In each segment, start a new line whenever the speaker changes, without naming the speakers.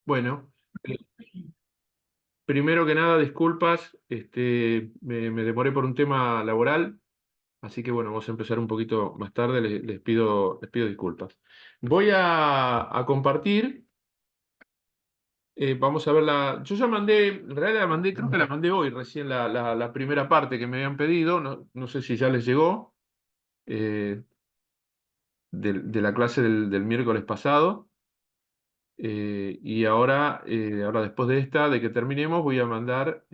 Bueno, eh, primero que nada, disculpas, me demoré por un tema laboral, así que bueno, vamos a empezar un poquito más tarde, les pido disculpas. Voy a compartir, vamos a ver yo ya mandé, en realidad la mandé, creo que la mandé hoy recién la primera parte que me habían pedido, no sé si ya les llegó, eh, de la clase del miércoles pasado. Y ahora después de esta, de que terminemos, voy a mandar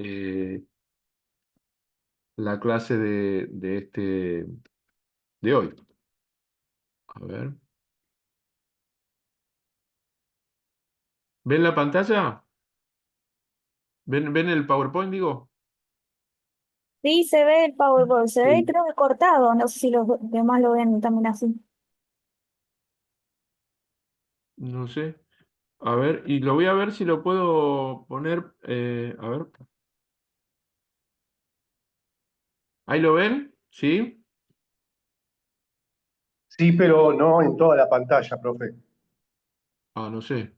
la clase de hoy. A ver. ¿Ven la pantalla? ¿Ven el PowerPoint, digo?
Sí, se ve el PowerPoint, se ve
Sí.
creo que cortado, no sé si los demás lo ven también así.
No sé. A ver, y lo voy a ver si lo puedo poner. A ver. ¿Ahí lo ven? ¿Sí?
Sí, pero no en toda la pantalla, profe.
Ah, no sé.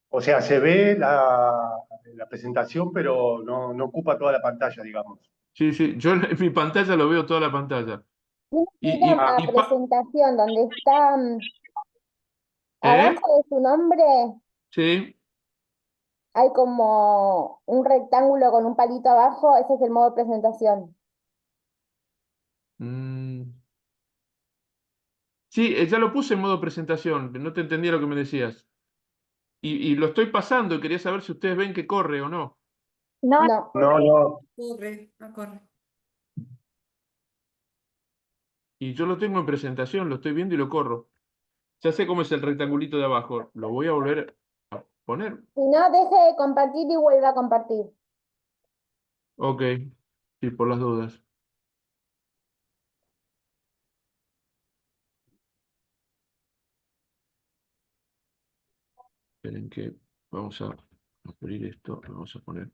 O sea, se ve la presentación, pero no ocupa toda la pantalla, digamos.
Sí, sí. Yo en mi pantalla lo veo toda la pantalla.
Tiene que ir
Y, y,
a
y pa-
presentación donde está
¿Eh?
abajo de su nombre,
Sí.
hay como un rectángulo con un palito abajo, ese es el modo presentación.
Mm, sí, ya lo puse en modo presentación. No te entendía lo que me decías. Y lo estoy pasando y quería saber si ustedes ven que corre o no.
No,
No,
No, no.
Corre, no corre.
Y yo lo tengo en presentación, lo estoy viendo y lo corro. Ya sé cómo es el rectangulito de abajo. Lo voy a volver a poner.
si no, deje de compartir y vuelva a compartir.
Ok, sí, por las dudas. Esperen que vamos a abrir esto. Vamos a poner.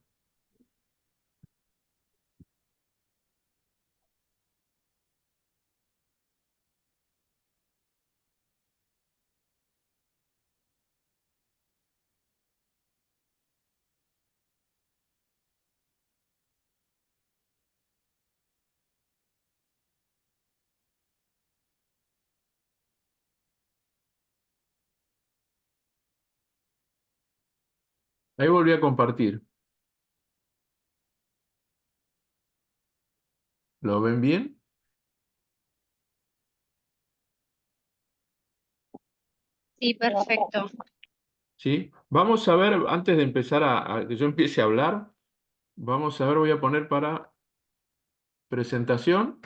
Ahí volví a compartir. ¿Lo ven bien?
Sí, perfecto.
Sí. Vamos a ver, antes de empezar a que yo empiece a hablar, vamos a ver, voy a poner para presentación.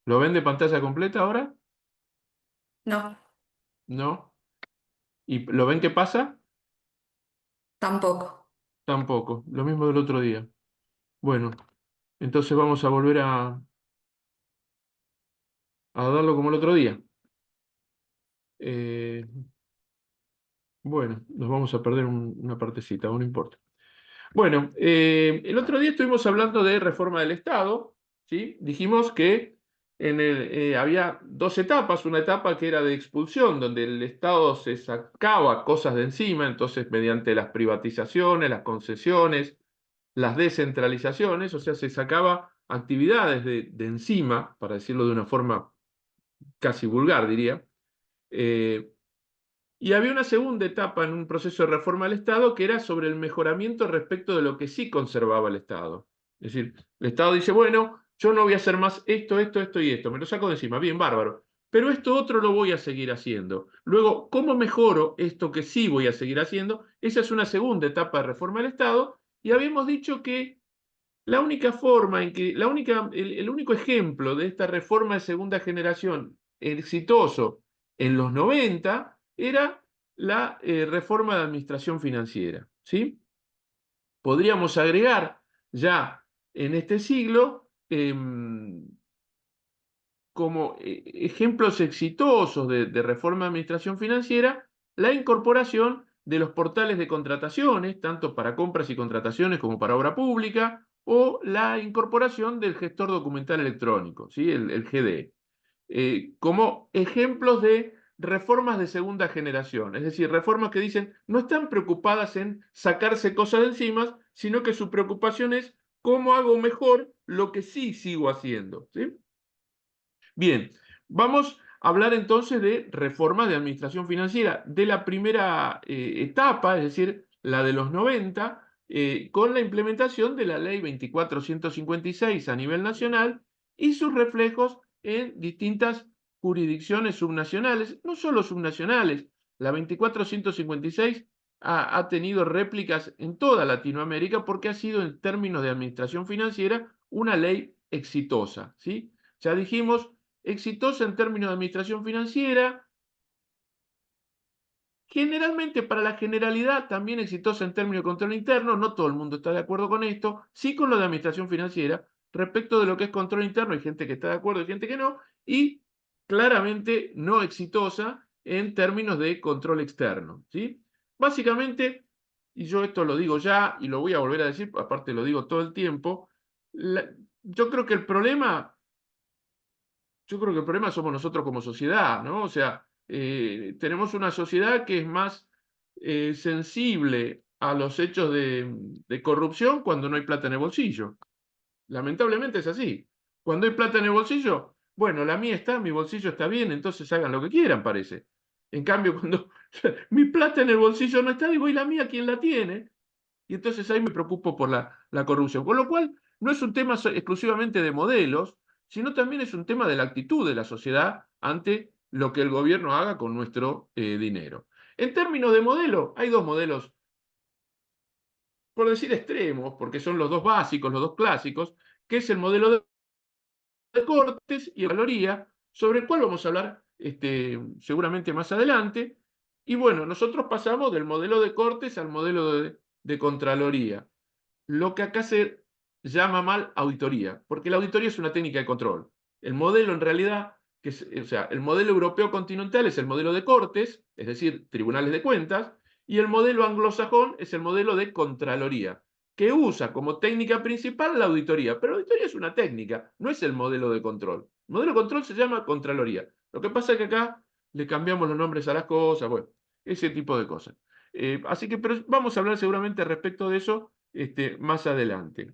¿Lo ven de pantalla completa ahora?
No,
¿No? ¿Y lo ven que pasa?
tampoco.
Tampoco. Lo mismo del otro día. Bueno, entonces vamos a volver a darlo como el otro día. Eh, bueno, nos vamos a perder una partecita, no importa. Bueno, el otro día estuvimos hablando de reforma del Estado, ¿sí? Dijimos que había dos etapas, una etapa que era de expulsión, donde el Estado se sacaba cosas de encima, entonces mediante las privatizaciones, las concesiones, las descentralizaciones, o sea, se sacaba actividades de encima, para decirlo de una forma casi vulgar, diría. eh, y había una segunda etapa en un proceso de reforma del Estado que era sobre el mejoramiento respecto de lo que sí conservaba el Estado. Es decir, el Estado dice, bueno, yo no voy a hacer más esto y esto, me lo saco de encima, bien, bárbaro. Pero esto otro lo voy a seguir haciendo. Luego, ¿cómo mejoro esto que sí voy a seguir haciendo? Esa es una segunda etapa de reforma del Estado. Y habíamos dicho que la única forma en que, el único ejemplo de esta reforma de segunda generación exitoso en los 90 era la reforma de administración financiera, ¿sí? Podríamos agregar ya en este siglo como ejemplos exitosos de reforma de administración financiera la incorporación de los portales de contrataciones, tanto para compras y contrataciones como para obra pública, o la incorporación del gestor documental electrónico, ¿sí? el GDE, como ejemplos de reformas de segunda generación, es decir, reformas que dicen no están preocupadas en sacarse cosas de encima, sino que su preocupación es cómo hago mejor lo que sí sigo haciendo, ¿sí? Bien, vamos a hablar entonces de reforma de administración financiera de la primera etapa, es decir, la de los 90, con la implementación de la ley 24.156 a nivel nacional y sus reflejos en distintas jurisdicciones subnacionales, no solo subnacionales. La 24.156 ha tenido réplicas en toda Latinoamérica porque ha sido, en términos de administración financiera, una ley exitosa, ¿sí? Ya dijimos, exitosa en términos de administración financiera, generalmente para la generalidad también exitosa en términos de control interno, no todo el mundo está de acuerdo con esto, sí con lo de administración financiera, respecto de lo que es control interno hay gente que está de acuerdo y gente que no, y claramente no exitosa en términos de control externo, ¿sí? Básicamente, y yo esto lo digo ya y lo voy a volver a decir, aparte lo digo todo el tiempo, yo creo que el problema somos nosotros como sociedad, ¿no? O sea, tenemos una sociedad que es más sensible a los hechos de corrupción cuando no hay plata en el bolsillo. Lamentablemente es así. Cuando hay plata en el bolsillo, bueno, la mía está, mi bolsillo está bien, entonces hagan lo que quieran, parece. En cambio, cuando mi plata en el bolsillo no está, digo, ¿y la mía quién la tiene? Y entonces ahí me preocupo por la corrupción. Con lo cual, no es un tema exclusivamente de modelos, sino también es un tema de la actitud de la sociedad ante lo que el gobierno haga con nuestro dinero. En términos de modelo, hay dos modelos, por decir extremos, porque son los dos básicos, los dos clásicos, que es el modelo de Cortes y de Contraloría, sobre el cual vamos a hablar seguramente más adelante. Y bueno, nosotros pasamos del modelo de Cortes al modelo de Contraloría, lo que acá se llama mal auditoría, porque la auditoría es una técnica de control. El modelo en realidad, o sea, el modelo europeo continental es el modelo de Cortes, es decir, tribunales de cuentas, y el modelo anglosajón es el modelo de Contraloría, que usa como técnica principal la auditoría, pero la auditoría es una técnica, no es el modelo de control. El modelo de control se llama Contraloría. Lo que pasa es que acá le cambiamos los nombres a las cosas, bueno, ese tipo de cosas. Así que pero vamos a hablar seguramente respecto de eso más adelante.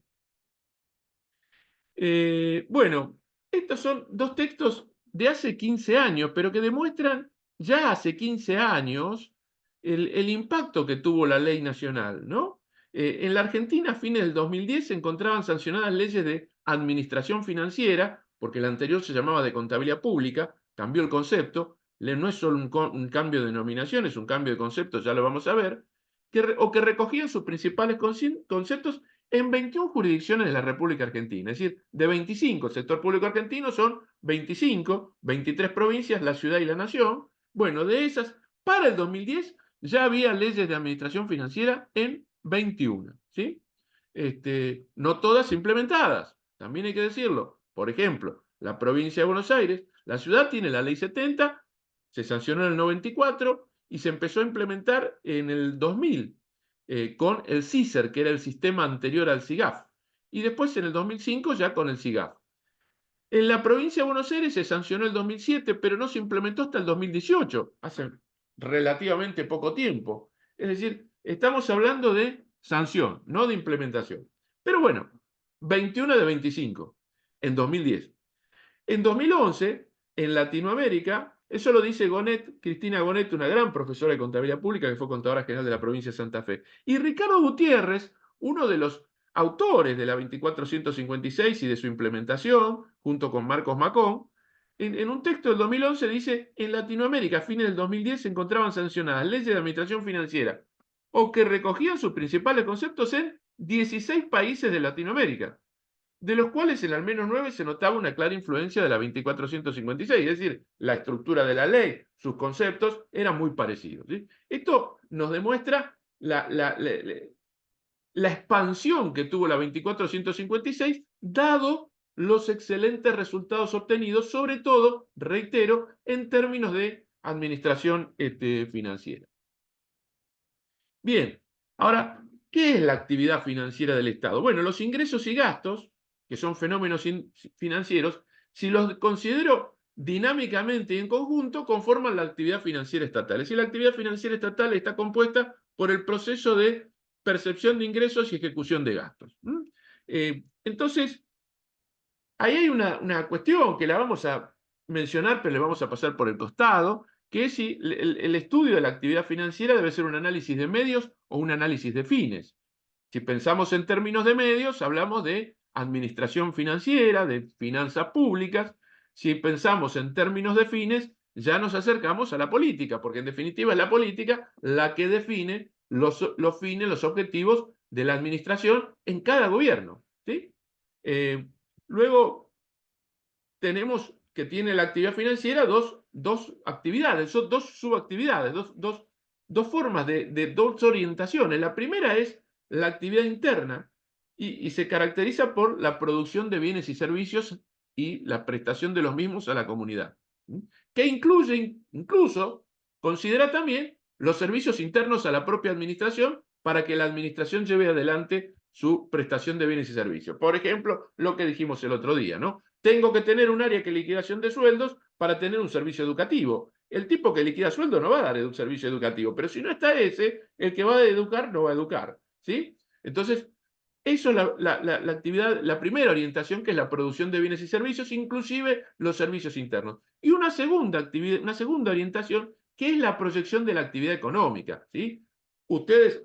Bueno, estos son dos textos de hace 15 años, pero que demuestran ya hace 15 años el impacto que tuvo la ley nacional, ¿no? En la Argentina, a fines del 2010, se encontraban sancionadas leyes de administración financiera, porque la anterior se llamaba de contabilidad pública, cambió el concepto, no es solo un cambio de denominación, es un cambio de concepto, ya lo vamos a ver, o que recogían sus principales conceptos en 21 jurisdicciones de la República Argentina. Es decir, de 25, el sector público argentino son 25, 23 provincias, la ciudad y la nación. Bueno, de esas, para el 2010 ya había leyes de administración financiera en 21, ¿sí? No todas implementadas, también hay que decirlo. Por ejemplo, la provincia de Buenos Aires, la ciudad tiene la ley 70, se sancionó en el 94 y se empezó a implementar en el 2000 con el CISER, que era el sistema anterior al SIGAF, y después en el 2005 ya con el SIGAF. En la provincia de Buenos Aires se sancionó el 2007, pero no se implementó hasta el 2018, hace relativamente poco tiempo. Es decir, estamos hablando de sanción, no de implementación. Pero bueno, 21 de 25 en 2010. En 2011, en Latinoamérica, eso lo dice Gonet, Cristina Gonet, una gran profesora de contabilidad pública que fue contadora general de la provincia de Santa Fe. Y Ricardo Gutiérrez, uno de los autores de la 24.156 y de su implementación, junto con Marcos Macón, en un texto del 2011 dice, en Latinoamérica, a fines del 2010, se encontraban sancionadas leyes de administración financiera o que recogían sus principales conceptos en 16 países de Latinoamérica, de los cuales en al menos 9 se notaba una clara influencia de la 24.156, es decir, la estructura de la ley, sus conceptos eran muy parecidos, ¿sí? Esto nos demuestra la expansión que tuvo la 24.156, dado los excelentes resultados obtenidos, sobre todo, reitero, en términos de administración financiera. Bien, ahora, ¿qué es la actividad financiera del Estado? Bueno, los ingresos y gastos, que son fenómenos financieros, si los considero dinámicamente y en conjunto conforman la actividad financiera estatal. Es decir, la actividad financiera estatal está compuesta por el proceso de percepción de ingresos y ejecución de gastos. Entonces, ahí hay una cuestión que la vamos a mencionar, pero le vamos a pasar por el costado, que es si el estudio de la actividad financiera debe ser un análisis de medios o un análisis de fines. Si pensamos en términos de medios, hablamos de administración financiera, de finanzas públicas. Si pensamos en términos de fines, ya nos acercamos a la política, porque en definitiva es la política la que define los fines, los objetivos de la administración en cada gobierno, ¿sí? Luego tenemos que tiene la actividad financiera dos actividades, son dos subactividades, dos formas de dos orientaciones. La primera es la actividad interna y se caracteriza por la producción de bienes y servicios y la prestación de los mismos a la comunidad, que incluye, incluso, considera también los servicios internos a la propia administración para que la administración lleve adelante su prestación de bienes y servicios. Por ejemplo, lo que dijimos el otro día, ¿no? Tengo que tener un área que liquidación de sueldos para tener un servicio educativo. El tipo que liquida sueldo no va a dar un servicio educativo, pero si no está ese, el que va a educar no va a educar, ¿sí? Entonces, eso es la actividad, la primera orientación, que es la producción de bienes y servicios, inclusive los servicios internos. Y una segunda actividad, una segunda orientación, que es la proyección de la actividad económica, ¿sí? Ustedes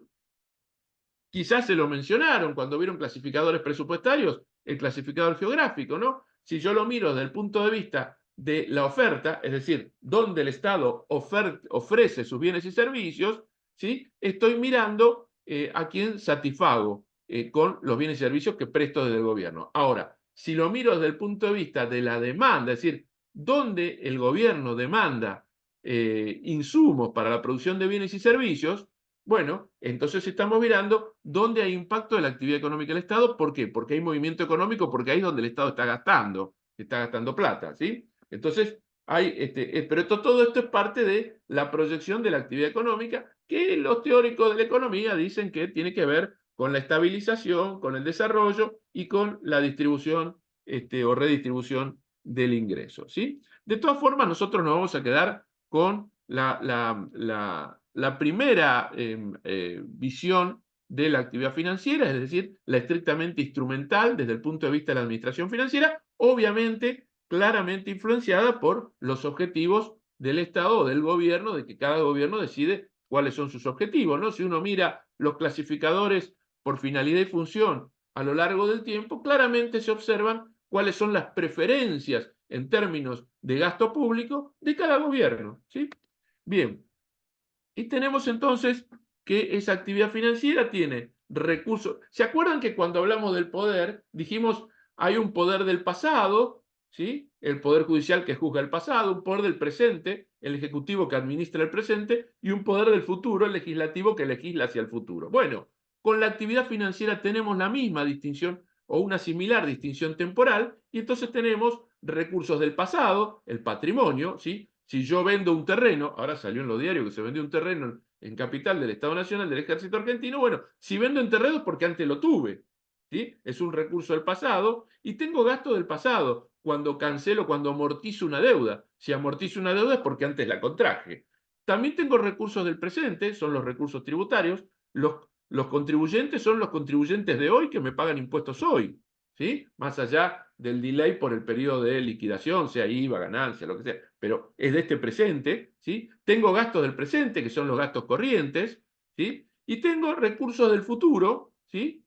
quizás se lo mencionaron cuando vieron clasificadores presupuestarios, el clasificador geográfico, ¿no? Si yo lo miro desde el punto de vista de la oferta, es decir, donde el Estado ofrece sus bienes y servicios, ¿sí? Estoy mirando a quién satisfago con los bienes y servicios que presto desde el gobierno. Ahora, si lo miro desde el punto de vista de la demanda, es decir, donde el gobierno demanda insumos para la producción de bienes y servicios, bueno, entonces estamos mirando dónde hay impacto de la actividad económica del Estado. ¿Por qué? Porque hay movimiento económico, porque ahí es donde el Estado está gastando plata, ¿sí? Entonces, pero todo esto es parte de la proyección de la actividad económica, que los teóricos de la economía dicen que tiene que ver con la estabilización, con el desarrollo y con la distribución o redistribución del ingreso, ¿sí? De todas formas, nosotros nos vamos a quedar con la primera visión de la actividad financiera, es decir, la estrictamente instrumental desde el punto de vista de la administración financiera, obviamente claramente influenciada por los objetivos del Estado o del gobierno, de que cada gobierno decide cuáles son sus objetivos, ¿no? Si uno mira los clasificadores por finalidad y función a lo largo del tiempo, claramente se observan cuáles son las preferencias en términos de gasto público de cada gobierno, ¿sí? Bien, y tenemos entonces que esa actividad financiera tiene recursos. ¿Se acuerdan que cuando hablamos del poder dijimos hay un poder del pasado, ¿sí? El poder judicial que juzga el pasado, un poder del presente, el ejecutivo que administra el presente, y un poder del futuro, el legislativo que legisla hacia el futuro? Bueno, con la actividad financiera tenemos la misma distinción o una similar distinción temporal, y entonces tenemos recursos del pasado, el patrimonio, ¿sí? Si yo vendo un terreno, ahora salió en los diarios que se vendió un terreno en capital del Estado Nacional del Ejército Argentino, bueno, si vendo en terreno es porque antes lo tuve, ¿sí? Es un recurso del pasado, y tengo gasto del pasado cuando cancelo, cuando amortizo una deuda. Si amortizo una deuda es porque antes la contraje. También tengo recursos del presente, son los recursos tributarios. Los contribuyentes son los contribuyentes de hoy que me pagan impuestos hoy, ¿sí? Más allá del delay por el periodo de liquidación, sea IVA, ganancia, lo que sea, pero es de este presente, ¿sí? Tengo gastos del presente, que son los gastos corrientes, ¿sí? Y tengo recursos del futuro, ¿sí?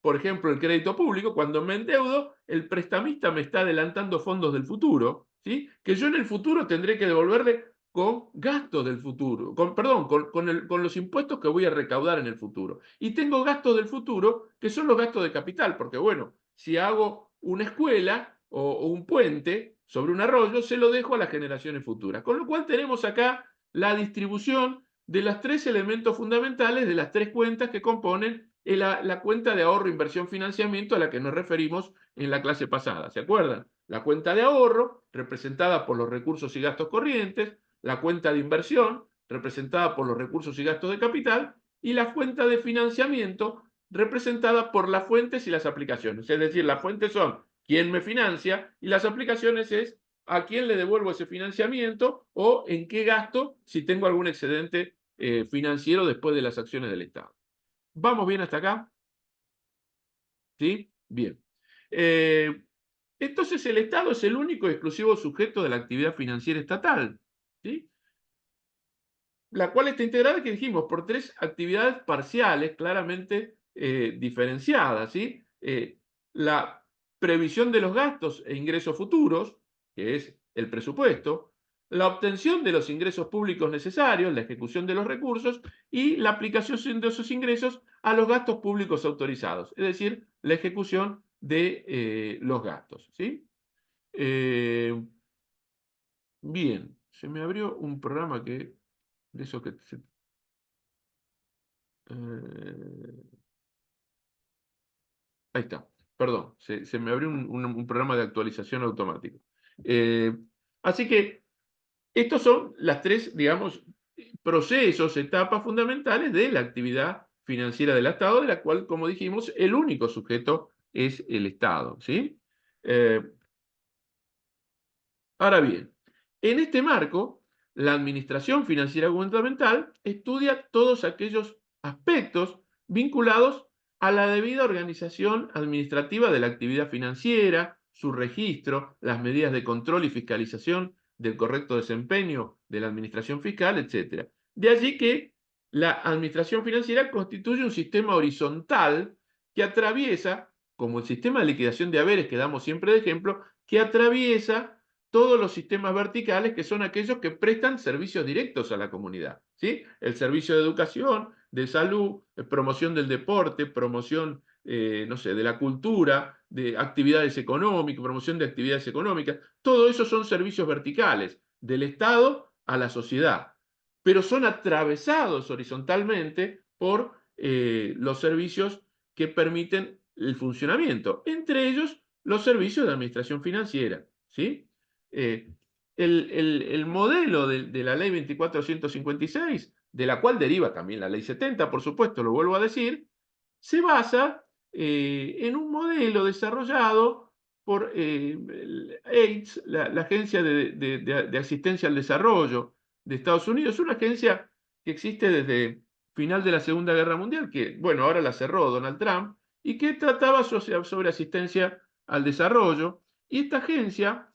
Por ejemplo, el crédito público, cuando me endeudo, el prestamista me está adelantando fondos del futuro, ¿sí? Que yo en el futuro tendré que devolverle con gastos del futuro, con los impuestos que voy a recaudar en el futuro. Y tengo gastos del futuro que son los gastos de capital, porque bueno, si hago una escuela o un puente sobre un arroyo, se lo dejo a las generaciones futuras. Con lo cual tenemos acá la distribución de los tres elementos fundamentales de las tres cuentas que componen la cuenta de ahorro, inversión, financiamiento a la que nos referimos en la clase pasada. ¿Se acuerdan? La cuenta de ahorro, representada por los recursos y gastos corrientes, la cuenta de inversión, representada por los recursos y gastos de capital, y la cuenta de financiamiento, representada por las fuentes y las aplicaciones. Es decir, las fuentes son quién me financia y las aplicaciones es a quién le devuelvo ese financiamiento o en qué gasto si tengo algún excedente financiero después de las acciones del Estado. ¿Vamos bien hasta acá? ¿Sí? Bien. Entonces el Estado es el único y exclusivo sujeto de la actividad financiera estatal, ¿sí? La cual está integrada, que dijimos, por tres actividades parciales claramente diferenciadas, ¿sí? La previsión de los gastos e ingresos futuros, que es el presupuesto, la obtención de los ingresos públicos necesarios, la ejecución de los recursos y la aplicación de esos ingresos a los gastos públicos autorizados, es decir, la ejecución de los gastos, ¿sí? Bien, se me abrió un programa que, de eso que ahí está, perdón, se me abrió un programa de actualización automático. Así que estos son las tres, digamos, procesos, etapas fundamentales de la actividad financiera del Estado, de la cual, como dijimos, el único sujeto es el Estado, ¿sí? Ahora bien, en este marco, la administración financiera gubernamental estudia todos aquellos aspectos vinculados a la debida organización administrativa de la actividad financiera, su registro, las medidas de control y fiscalización del correcto desempeño de la administración fiscal, etc. De allí que la administración financiera constituye un sistema horizontal que atraviesa, como el sistema de liquidación de haberes que damos siempre de ejemplo, que atraviesa todos los sistemas verticales, que son aquellos que prestan servicios directos a la comunidad, ¿sí? El servicio de educación, de salud, promoción del deporte, promoción, no sé, de la cultura, de actividades económicas, promoción de actividades económicas. Todo eso son servicios verticales del Estado a la sociedad, pero son atravesados horizontalmente por los servicios que permiten el funcionamiento, entre ellos los servicios de administración financiera, ¿sí? El modelo de la ley 24.156, de la cual deriva también la ley 70, por supuesto, lo vuelvo a decir, se basa en un modelo desarrollado por AIDS, la Agencia de Asistencia al Desarrollo de Estados Unidos, una agencia que existe desde final de la Segunda Guerra Mundial, que, bueno, ahora la cerró Donald Trump, y que trataba sobre asistencia al desarrollo. Y esta agencia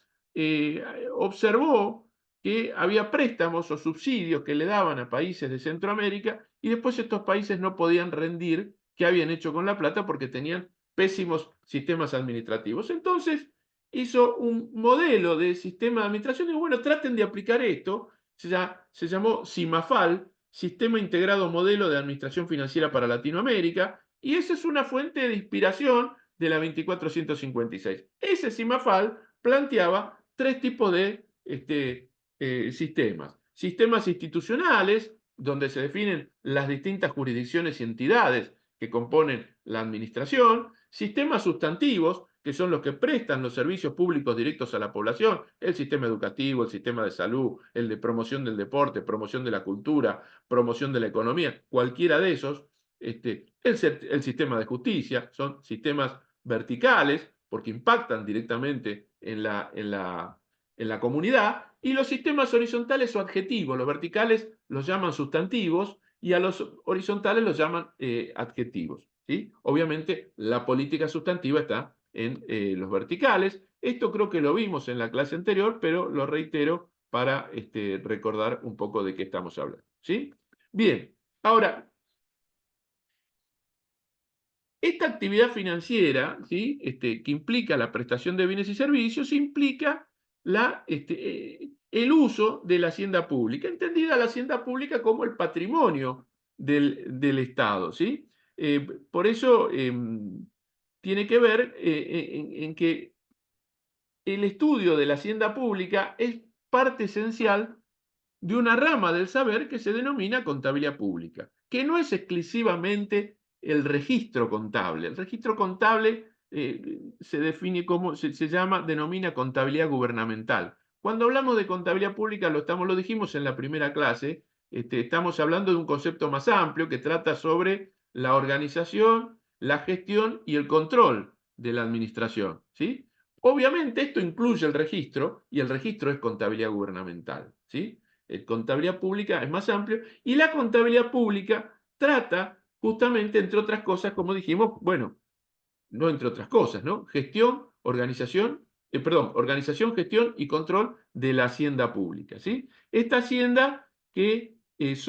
observó que había préstamos o subsidios que le daban a países de Centroamérica y después estos países no podían rendir qué habían hecho con la plata porque tenían pésimos sistemas administrativos. Entonces hizo un modelo de sistema de administración y bueno, traten de aplicar esto. Se llamó CIMAFAL, Sistema Integrado Modelo de Administración Financiera para Latinoamérica, y esa es una fuente de inspiración de la 24.156. Ese CIMAFAL planteaba tres tipos de sistemas. Sistemas institucionales, donde se definen las distintas jurisdicciones y entidades que componen la administración. Sistemas sustantivos, que son los que prestan los servicios públicos directos a la población, el sistema educativo, el sistema de salud, el de promoción del deporte, promoción de la cultura, promoción de la economía, cualquiera de esos. El sistema de justicia, son sistemas verticales, porque impactan directamente en la comunidad, y los sistemas horizontales o adjetivos. Los verticales los llaman sustantivos y a los horizontales los llaman adjetivos, ¿sí? Obviamente la política sustantiva está en los verticales. Esto creo que lo vimos en la clase anterior, pero lo reitero para recordar un poco de qué estamos hablando, ¿sí? Bien, ahora, esta actividad financiera, ¿sí? Que implica la prestación de bienes y servicios, implica el uso de la hacienda pública, entendida la hacienda pública como el patrimonio del Estado, ¿sí? Por eso tiene que ver en que el estudio de la hacienda pública es parte esencial de una rama del saber que se denomina contabilidad pública, que no es exclusivamente el registro contable. El registro contable se define como, denomina contabilidad gubernamental. Cuando hablamos de contabilidad pública, lo dijimos en la primera clase, estamos hablando de un concepto más amplio que trata sobre la organización, la gestión y el control de la administración, ¿sí? Obviamente esto incluye el registro, y el registro es contabilidad gubernamental, ¿sí? Contabilidad pública es más amplio, y la contabilidad pública trata justamente, entre otras cosas, como dijimos, bueno, no entre otras cosas, ¿no? Organización, gestión y control de la hacienda pública, ¿sí? Esta hacienda que es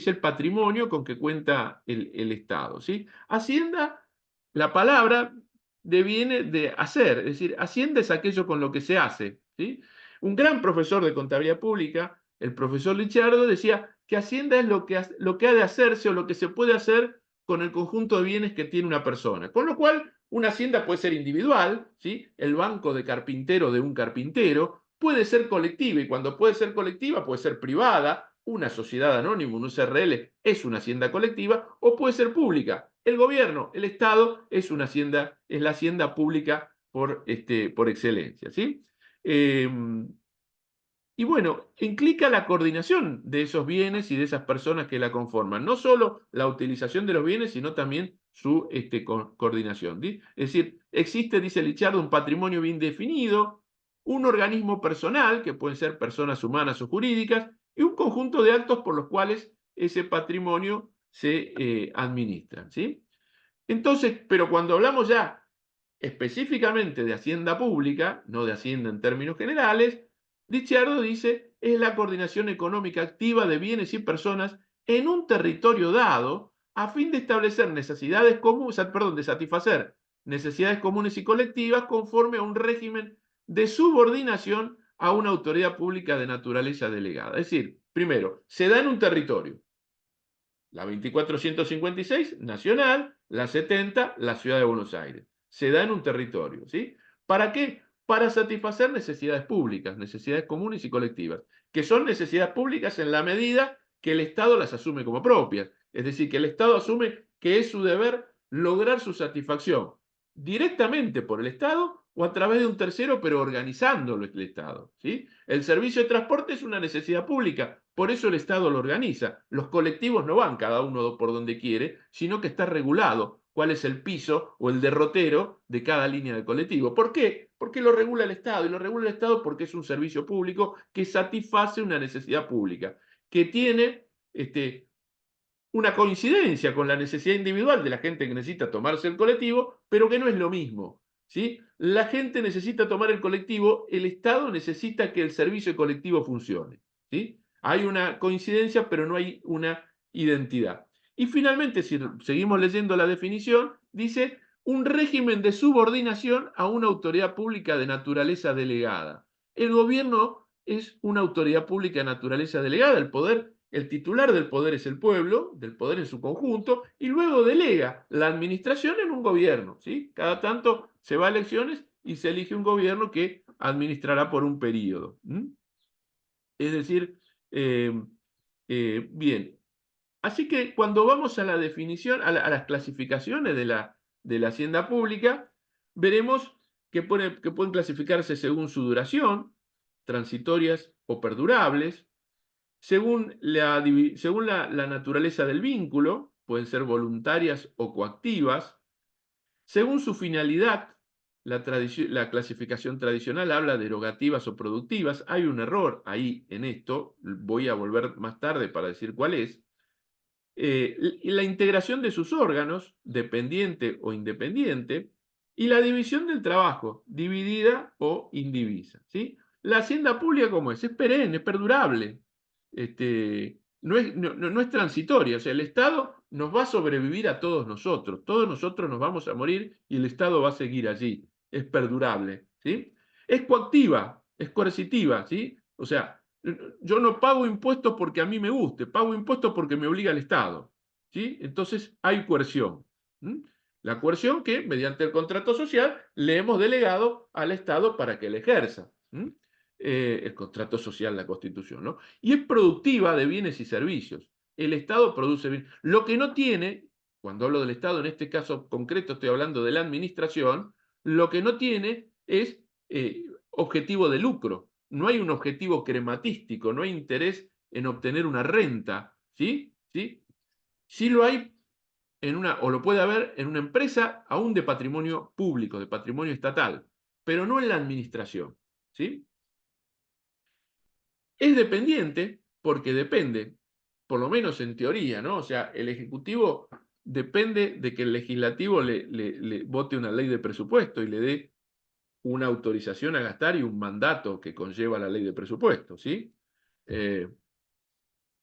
el patrimonio con que cuenta el Estado, ¿sí? Hacienda, la palabra deviene de hacer, es decir, hacienda es aquello con lo que se hace, ¿sí? Un gran profesor de contabilidad pública, el profesor Lichardo, decía que hacienda es lo que ha de hacerse o lo que se puede hacer con el conjunto de bienes que tiene una persona. Con lo cual, una hacienda puede ser individual, ¿sí? El banco de carpintero de un carpintero, puede ser colectiva, y cuando puede ser colectiva, puede ser privada, una sociedad anónima, un SRL, es una hacienda colectiva, o puede ser pública. El gobierno, el Estado, es la hacienda pública por excelencia, ¿sí? Y bueno, implica la coordinación de esos bienes y de esas personas que la conforman. No solo la utilización de los bienes, sino también su coordinación. ¿Sí? Es decir, existe, dice Lichardo, un patrimonio bien definido, un organismo personal, que pueden ser personas humanas o jurídicas, y un conjunto de actos por los cuales ese patrimonio se administra. ¿Sí? Entonces, pero cuando hablamos ya específicamente de hacienda pública, no de hacienda en términos generales, Lichardo dice, es la coordinación económica activa de bienes y personas en un territorio dado a fin de establecer necesidades comunes, de satisfacer necesidades comunes y colectivas conforme a un régimen de subordinación a una autoridad pública de naturaleza delegada. Es decir, primero, se da en un territorio. La 2456, nacional, la 70, la ciudad de Buenos Aires. Se da en un territorio, ¿sí? ¿Para qué? Para satisfacer necesidades públicas, necesidades comunes y colectivas, que son necesidades públicas en la medida que el Estado las asume como propias. Es decir, que el Estado asume que es su deber lograr su satisfacción directamente por el Estado o a través de un tercero, pero organizándolo el Estado, ¿sí? El servicio de transporte es una necesidad pública, por eso el Estado lo organiza. Los colectivos no van cada uno por donde quiere, sino que está regulado cuál es el piso o el derrotero de cada línea de colectivo. ¿Por qué? Porque lo regula el Estado, y lo regula el Estado porque es un servicio público que satisface una necesidad pública, que tiene una coincidencia con la necesidad individual de la gente que necesita tomarse el colectivo, pero que no es lo mismo, ¿sí? La gente necesita tomar el colectivo, el Estado necesita que el servicio colectivo funcione, ¿sí? Hay una coincidencia, pero no hay una identidad. Y finalmente, si seguimos leyendo la definición, dice un régimen de subordinación a una autoridad pública de naturaleza delegada. El gobierno es una autoridad pública de naturaleza delegada, el titular del poder es el pueblo, del poder en su conjunto, y luego delega la administración en un gobierno, ¿sí? Cada tanto se va a elecciones y se elige un gobierno que administrará por un periodo. Es decir, bien. Así que cuando vamos a la definición, a las clasificaciones de la hacienda pública, veremos que pueden clasificarse según su duración, transitorias o perdurables, según la naturaleza del vínculo, pueden ser voluntarias o coactivas, según su finalidad. La clasificación tradicional habla de erogativas o productivas. Hay un error ahí en esto, voy a volver más tarde para decir cuál es. La integración de sus órganos, dependiente o independiente, y la división del trabajo, dividida o indivisa, ¿sí? La hacienda pública, ¿cómo es? Es perenne, es perdurable. No es transitoria. O sea, el Estado nos va a sobrevivir a todos nosotros nos vamos a morir y el Estado va a seguir allí. Es perdurable, ¿sí? Es coactiva, es coercitiva, ¿sí? O sea, yo no pago impuestos porque a mí me guste, pago impuestos porque me obliga el Estado, ¿sí? Entonces hay coerción. La coerción que, mediante el contrato social, le hemos delegado al Estado para que la ejerza. El contrato social, la Constitución, ¿no? Y es productiva de bienes y servicios. El Estado produce bienes. Lo que no tiene, cuando hablo del Estado, en este caso concreto estoy hablando de la administración, lo que no tiene es objetivo de lucro. No hay un objetivo crematístico, no hay interés en obtener una renta, ¿sí? ¿Sí? Sí lo hay o lo puede haber en una empresa aún de patrimonio público, de patrimonio estatal. pero no en la administración, ¿sí? Es dependiente porque depende, por lo menos en teoría, ¿no? O sea, el Ejecutivo depende de que el Legislativo le vote una ley de presupuesto y le dé una autorización a gastar y un mandato que conlleva la ley de presupuesto, ¿sí?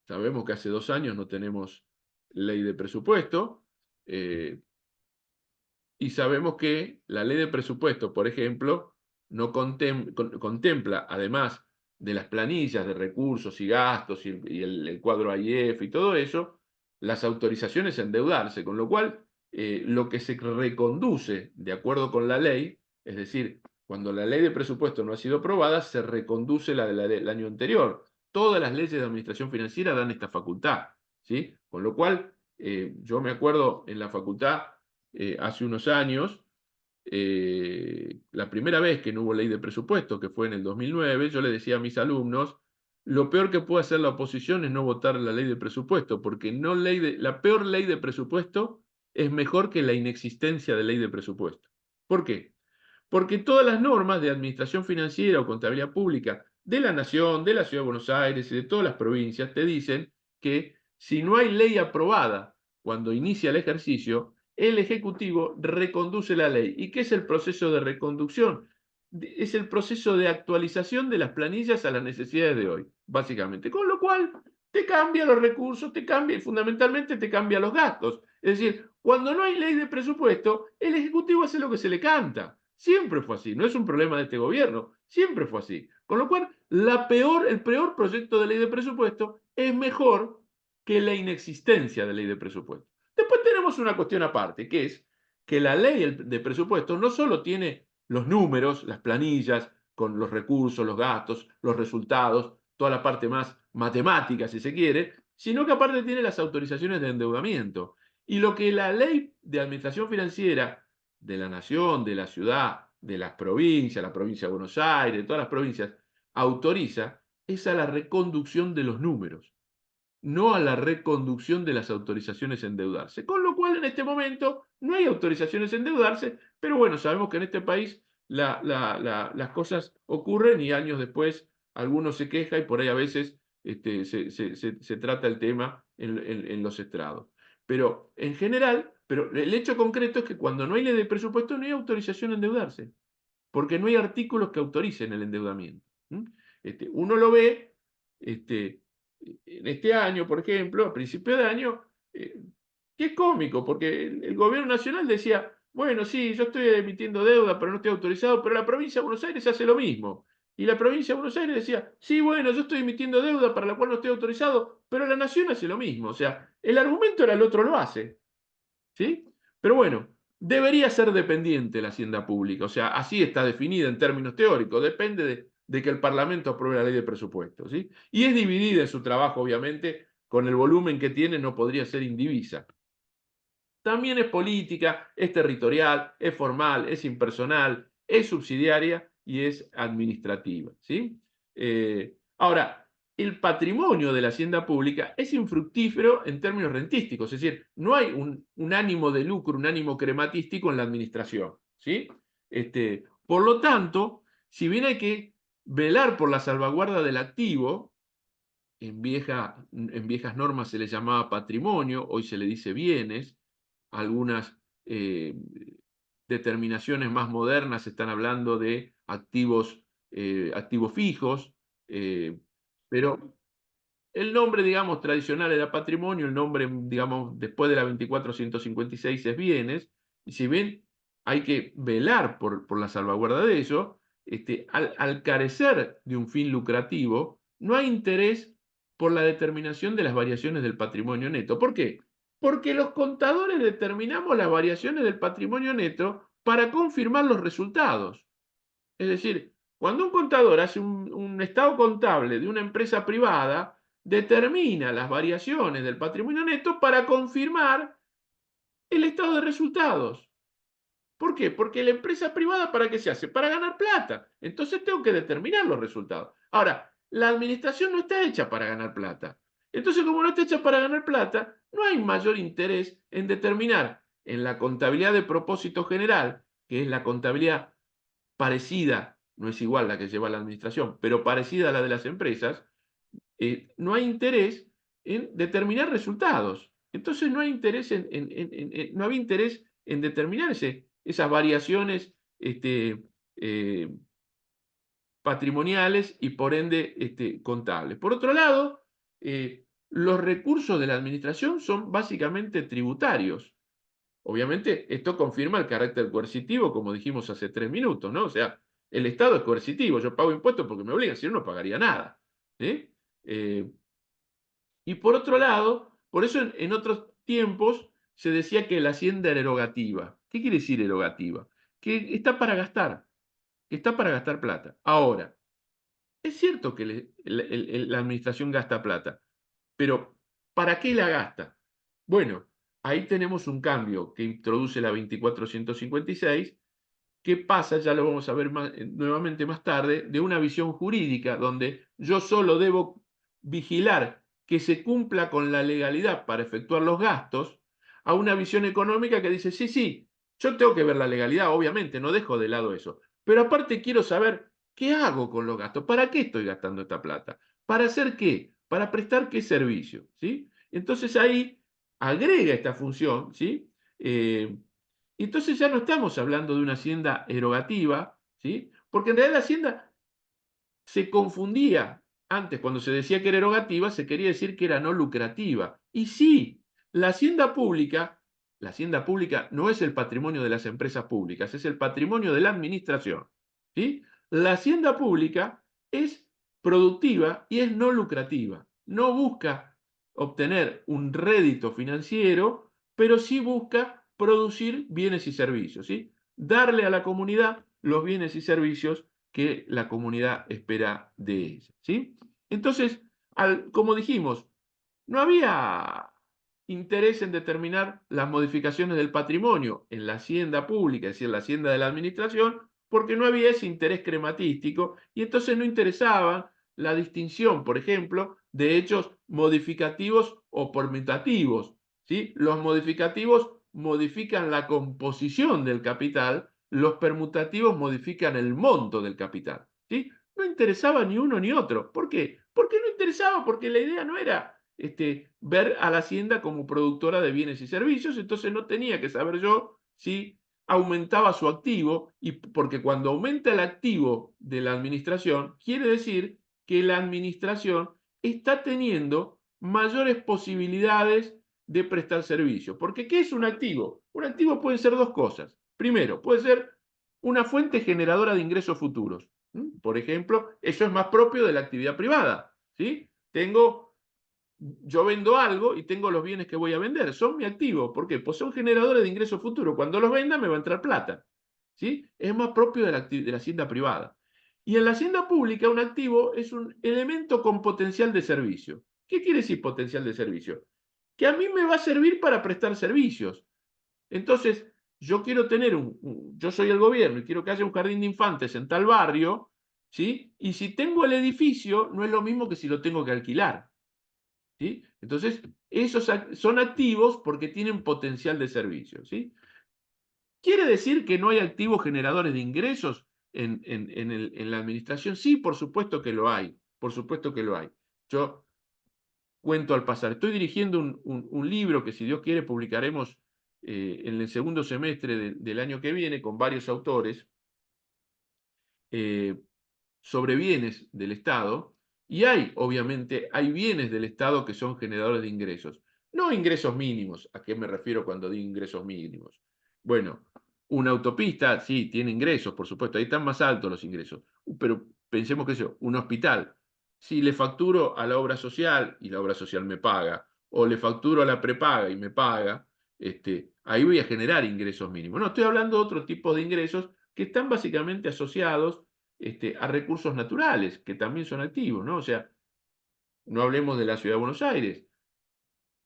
Sabemos que hace 2 años no tenemos ley de presupuesto, y sabemos que la ley de presupuesto, por ejemplo, no contempla, además de las planillas de recursos y gastos y el cuadro AIF y todo eso, las autorizaciones a endeudarse, con lo cual lo que se reconduce de acuerdo con la ley, es decir, cuando la ley de presupuesto no ha sido aprobada, se reconduce la del año anterior. Todas las leyes de administración financiera dan esta facultad, ¿sí? Con lo cual, yo me acuerdo en la facultad, hace unos años, la primera vez que no hubo ley de presupuesto, que fue en el 2009, yo le decía a mis alumnos, lo peor que puede hacer la oposición es no votar la ley de presupuesto, porque la peor ley de presupuesto es mejor que la inexistencia de ley de presupuesto. ¿Por qué? Porque todas las normas de administración financiera o contabilidad pública de la Nación, de la Ciudad de Buenos Aires y de todas las provincias te dicen que si no hay ley aprobada cuando inicia el ejercicio, el Ejecutivo reconduce la ley. ¿Y qué es el proceso de reconducción? Es el proceso de actualización de las planillas a las necesidades de hoy, básicamente. Con lo cual, te cambia los recursos, te cambia y fundamentalmente te cambia los gastos. Es decir, cuando no hay ley de presupuesto, el Ejecutivo hace lo que se le canta. Siempre fue así, no es un problema de este gobierno, siempre fue así. Con lo cual, el peor proyecto de ley de presupuesto es mejor que la inexistencia de ley de presupuesto. Después tenemos una cuestión aparte, que es que la ley de presupuesto no solo tiene los números, las planillas, con los recursos, los gastos, los resultados, toda la parte más matemática, si se quiere, sino que aparte tiene las autorizaciones de endeudamiento. Y lo que la ley de administración financiera de la nación, de la ciudad, de las provincias, la provincia de Buenos Aires, de todas las provincias, autoriza es a la reconducción de los números, no a la reconducción de las autorizaciones a endeudarse. Con lo cual, en este momento, no hay autorizaciones a endeudarse, pero bueno, sabemos que en este país las cosas ocurren y años después algunos se queja y por ahí a veces se trata el tema en los estrados. Pero en general, pero el hecho concreto es que cuando no hay ley de presupuesto no hay autorización a endeudarse, porque no hay artículos que autoricen el endeudamiento. Uno lo ve en este año, por ejemplo, a principio de año, que es cómico, porque el gobierno nacional decía, bueno, sí, yo estoy emitiendo deuda, pero no estoy autorizado, pero la provincia de Buenos Aires hace lo mismo. Y la provincia de Buenos Aires decía, sí, bueno, yo estoy emitiendo deuda para la cual no estoy autorizado, pero la nación hace lo mismo. O sea, el argumento era el otro lo hace. ¿Sí? Pero bueno, debería ser dependiente la hacienda pública. O sea, así está definida en términos teóricos. Depende de que el Parlamento apruebe la ley de presupuesto. ¿Sí? Y es dividida en su trabajo, obviamente, con el volumen que tiene, no podría ser indivisa. También es política, es territorial, es formal, es impersonal, es subsidiaria y es administrativa. ¿Sí? Ahora, el patrimonio de la hacienda pública es infructífero en términos rentísticos, es decir, no hay un ánimo de lucro, un ánimo crematístico en la administración. ¿Sí? Por lo tanto, si bien hay que velar por la salvaguarda del activo, en viejas normas se le llamaba patrimonio, hoy se le dice bienes, algunas determinaciones más modernas están hablando de activos fijos, pero el nombre, digamos, tradicional era patrimonio, el nombre, digamos, después de la 2456 es bienes, y si bien hay que velar por la salvaguarda de eso, al carecer de un fin lucrativo, no hay interés por la determinación de las variaciones del patrimonio neto. ¿Por qué? Porque los contadores determinamos las variaciones del patrimonio neto para confirmar los resultados. Es decir, cuando un contador hace un estado contable de una empresa privada, determina las variaciones del patrimonio neto para confirmar el estado de resultados. ¿Por qué? Porque la empresa privada, ¿para qué se hace? Para ganar plata. Entonces tengo que determinar los resultados. Ahora, la administración no está hecha para ganar plata. Entonces, como no está hecha para ganar plata, no hay mayor interés en determinar en la contabilidad de propósito general, que es la contabilidad parecida, no es igual la que lleva la administración, pero parecida a la de las empresas, no hay interés en determinar resultados. Entonces no hay interés no había interés en determinar esas variaciones patrimoniales y por ende contables. Por otro lado, los recursos de la administración son básicamente tributarios. Obviamente, esto confirma el carácter coercitivo, como dijimos hace 3 minutos, ¿no? O sea, el Estado es coercitivo, yo pago impuestos porque me obligan, si no, no pagaría nada. Y por otro lado, por eso en otros tiempos se decía que la hacienda era erogativa. ¿Qué quiere decir erogativa? Que está para gastar, que está para gastar plata. Ahora, es cierto que la administración gasta plata, pero ¿para qué la gasta? Bueno, ahí tenemos un cambio que introduce la 2456, que pasa, ya lo vamos a ver nuevamente más tarde, de una visión jurídica donde yo solo debo vigilar que se cumpla con la legalidad para efectuar los gastos, a una visión económica que dice, sí, sí, yo tengo que ver la legalidad, obviamente, no dejo de lado eso, pero aparte quiero saber qué hago con los gastos, para qué estoy gastando esta plata, para hacer qué, para prestar qué servicio, ¿sí? Entonces ahí agrega esta función, ¿sí? Entonces ya no estamos hablando de una hacienda erogativa, ¿sí? Porque en realidad la hacienda se confundía. Antes, cuando se decía que era erogativa, se quería decir que era no lucrativa. Y sí, la hacienda pública no es el patrimonio de las empresas públicas, es el patrimonio de la administración, ¿sí? La hacienda pública es productiva y es no lucrativa. No busca obtener un rédito financiero, pero sí busca producir bienes y servicios, ¿sí? Darle a la comunidad los bienes y servicios que la comunidad espera de ella, ¿sí? Entonces, como dijimos, no había interés en determinar las modificaciones del patrimonio en la hacienda pública, es decir, la hacienda de la administración, porque no había ese interés crematístico y entonces no interesaba la distinción, por ejemplo, de hechos modificativos o permutativos, ¿sí? Los modificativos modifican la composición del capital, los permutativos modifican el monto del capital, ¿sí? No interesaba ni uno ni otro. ¿Por qué? Porque no interesaba, porque la idea no era ver a la hacienda como productora de bienes y servicios, entonces no tenía que saber yo si aumentaba su activo, y porque cuando aumenta el activo de la administración, quiere decir que la administración está teniendo mayores posibilidades de prestar servicio. Porque ¿qué es un activo? Un activo puede ser dos cosas. Primero, puede ser una fuente generadora de ingresos futuros. Por ejemplo, eso es más propio de la actividad privada, ¿sí? Yo vendo algo y tengo los bienes que voy a vender, son mi activo. ¿Por qué? Pues son generadores de ingresos futuros. Cuando los venda me va a entrar plata, ¿sí? Es más propio de la hacienda privada. Y en la hacienda pública un activo es un elemento con potencial de servicio. ¿Qué quiere decir potencial de servicio? Que a mí me va a servir para prestar servicios. Entonces, yo quiero tener yo soy el gobierno y quiero que haya un jardín de infantes en tal barrio, ¿sí? Y si tengo el edificio, no es lo mismo que si lo tengo que alquilar, ¿sí? Entonces, esos son activos porque tienen potencial de servicio, ¿sí? ¿Quiere decir que no hay activos generadores de ingresos en la administración? Sí, por supuesto que lo hay, por supuesto que lo hay. Yo cuento al pasar. Estoy dirigiendo un libro que, si Dios quiere, publicaremos en el segundo semestre del año que viene con varios autores sobre bienes del Estado. Y obviamente, hay bienes del Estado que son generadores de ingresos. No ingresos mínimos. ¿A qué me refiero cuando digo ingresos mínimos? Bueno, una autopista, sí, tiene ingresos, por supuesto. Ahí están más altos los ingresos. Pero pensemos que eso, un hospital. Si le facturo a la obra social y la obra social me paga, o le facturo a la prepaga y me paga, ahí voy a generar ingresos mínimos. No, estoy hablando de otro tipo de ingresos que están básicamente asociados a recursos naturales, que también son activos, ¿no? O sea, no hablemos de la ciudad de Buenos Aires,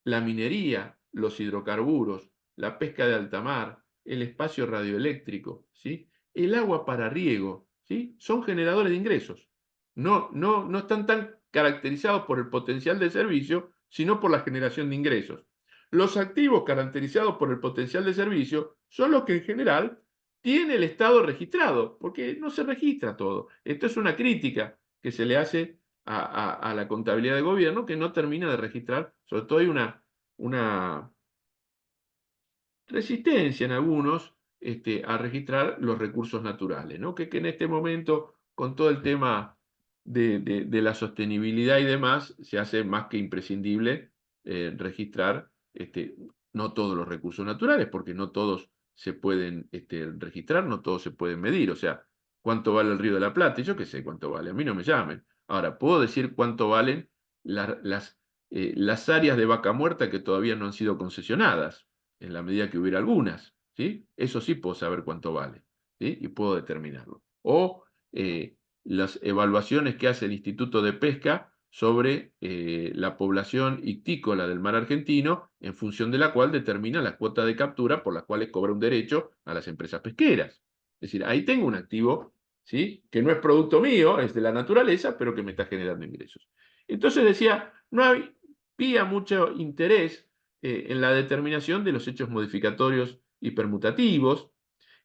la minería, los hidrocarburos, la pesca de alta mar, el espacio radioeléctrico, ¿sí? El agua para riego, ¿sí? Son generadores de ingresos. No están tan caracterizados por el potencial de servicio, sino por la generación de ingresos. Los activos caracterizados por el potencial de servicio son los que en general tiene el Estado registrado, porque no se registra todo. Esto es una crítica que se le hace a la contabilidad de gobierno, que no termina de registrar. Sobre todo hay una resistencia en algunos a registrar los recursos naturales, ¿no? Que en este momento, con todo el tema de la sostenibilidad y demás, se hace más que imprescindible registrar no todos los recursos naturales, porque no todos se pueden registrar, no todos se pueden medir. O sea, ¿cuánto vale el Río de la Plata? Y yo qué sé cuánto vale, a mí no me llamen. Ahora, puedo decir cuánto valen las áreas de vaca muerta que todavía no han sido concesionadas, en la medida que hubiera algunas, ¿sí? Eso sí puedo saber cuánto vale, ¿sí? Y puedo determinarlo. O las evaluaciones que hace el Instituto de Pesca sobre la población ictícola del mar argentino, en función de la cual determina la cuota de captura por las cuales cobra un derecho a las empresas pesqueras. Es decir, ahí tengo un activo, ¿sí? Que no es producto mío, es de la naturaleza, pero que me está generando ingresos. Entonces decía, no había mucho interés en la determinación de los hechos modificatorios y permutativos,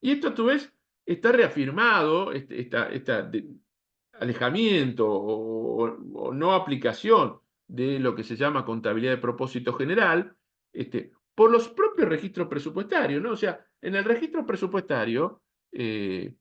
y esto a tu vez está reafirmado, alejamiento o no aplicación de lo que se llama contabilidad de propósito general, por los propios registros presupuestarios, ¿no? O sea, en el registro presupuestario, el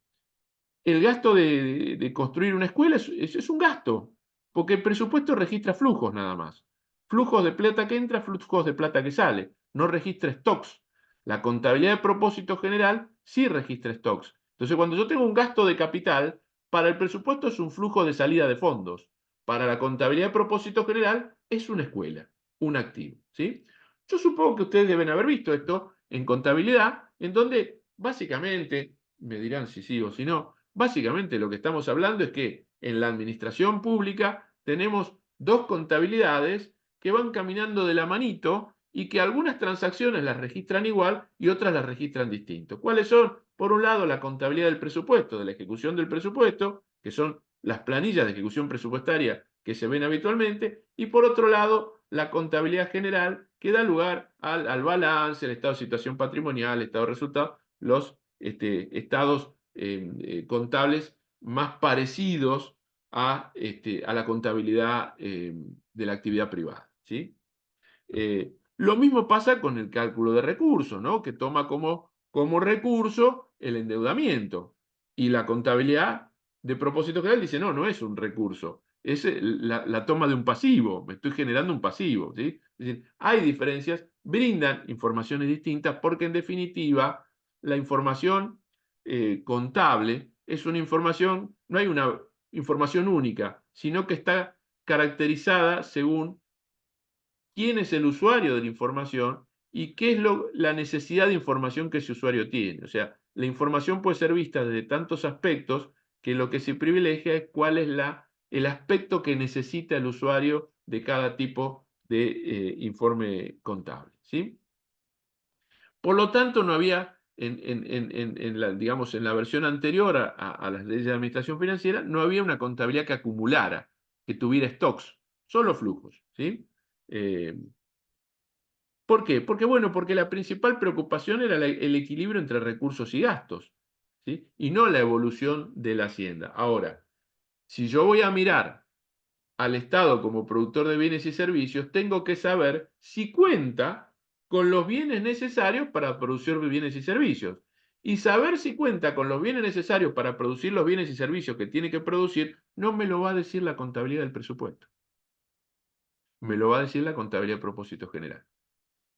gasto de construir una escuela es un gasto, porque el presupuesto registra flujos nada más. Flujos de plata que entra, flujos de plata que sale. No registra stocks. La contabilidad de propósito general sí registra stocks. Entonces, cuando yo tengo un gasto de capital, para el presupuesto es un flujo de salida de fondos. Para la contabilidad de propósito general es una escuela, un activo, ¿sí? Yo supongo que ustedes deben haber visto esto en contabilidad, en donde básicamente, me dirán si sí o si no, básicamente lo que estamos hablando es que en la administración pública tenemos dos contabilidades que van caminando de la manito y que algunas transacciones las registran igual y otras las registran distinto. ¿Cuáles son? Por un lado, la contabilidad del presupuesto, de la ejecución del presupuesto, que son las planillas de ejecución presupuestaria que se ven habitualmente, y por otro lado, la contabilidad general, que da lugar al balance, el estado de situación patrimonial, el estado de resultados, los estados contables más parecidos a la contabilidad de la actividad privada, ¿sí? Lo mismo pasa con el cálculo de recursos, ¿no? Que toma como recurso el endeudamiento. Y la contabilidad de propósito general dice, no, no es un recurso, es la toma de un pasivo, me estoy generando un pasivo, ¿sí? Es decir, hay diferencias, brindan informaciones distintas porque en definitiva la información contable es una información, no hay una información única, sino que está caracterizada según quién es el usuario de la información y qué es la necesidad de información que ese usuario tiene. O sea, la información puede ser vista desde tantos aspectos que lo que se privilegia es cuál es el aspecto que necesita el usuario de cada tipo de informe contable, ¿sí? Por lo tanto, no había, digamos, en la versión anterior a las leyes de administración financiera, no había una contabilidad que acumulara, que tuviera stocks, solo flujos, ¿sí? ¿Por qué? Porque la principal preocupación era el equilibrio entre recursos y gastos, ¿sí? Y no la evolución de la hacienda. Ahora, si yo voy a mirar al Estado como productor de bienes y servicios, tengo que saber si cuenta con los bienes necesarios para producir bienes y servicios. Y saber si cuenta con los bienes necesarios para producir los bienes y servicios que tiene que producir, no me lo va a decir la contabilidad del presupuesto. Me lo va a decir la contabilidad de propósito general.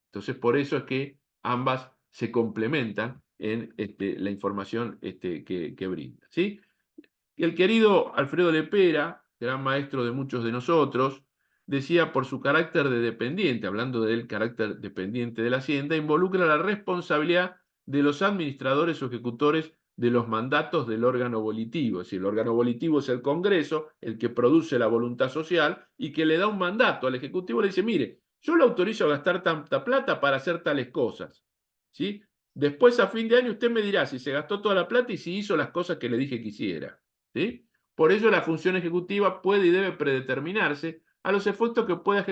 Entonces, por eso es que ambas se complementan en la información que brinda, ¿sí? Y el querido Alfredo Lepera, gran maestro de muchos de nosotros, decía, por su carácter de dependiente, hablando del carácter dependiente de la Hacienda, involucra la responsabilidad de los administradores o ejecutores de los mandatos del órgano volitivo. Es decir, el órgano volitivo es el Congreso, el que produce la voluntad social y que le da un mandato al Ejecutivo, le dice, mire, yo le autorizo a gastar tanta plata para hacer tales cosas, ¿sí? Después, a fin de año, usted me dirá si se gastó toda la plata y si hizo las cosas que le dije que hiciera, ¿sí? Por ello, la función ejecutiva puede y debe predeterminarse a los efectos que pueda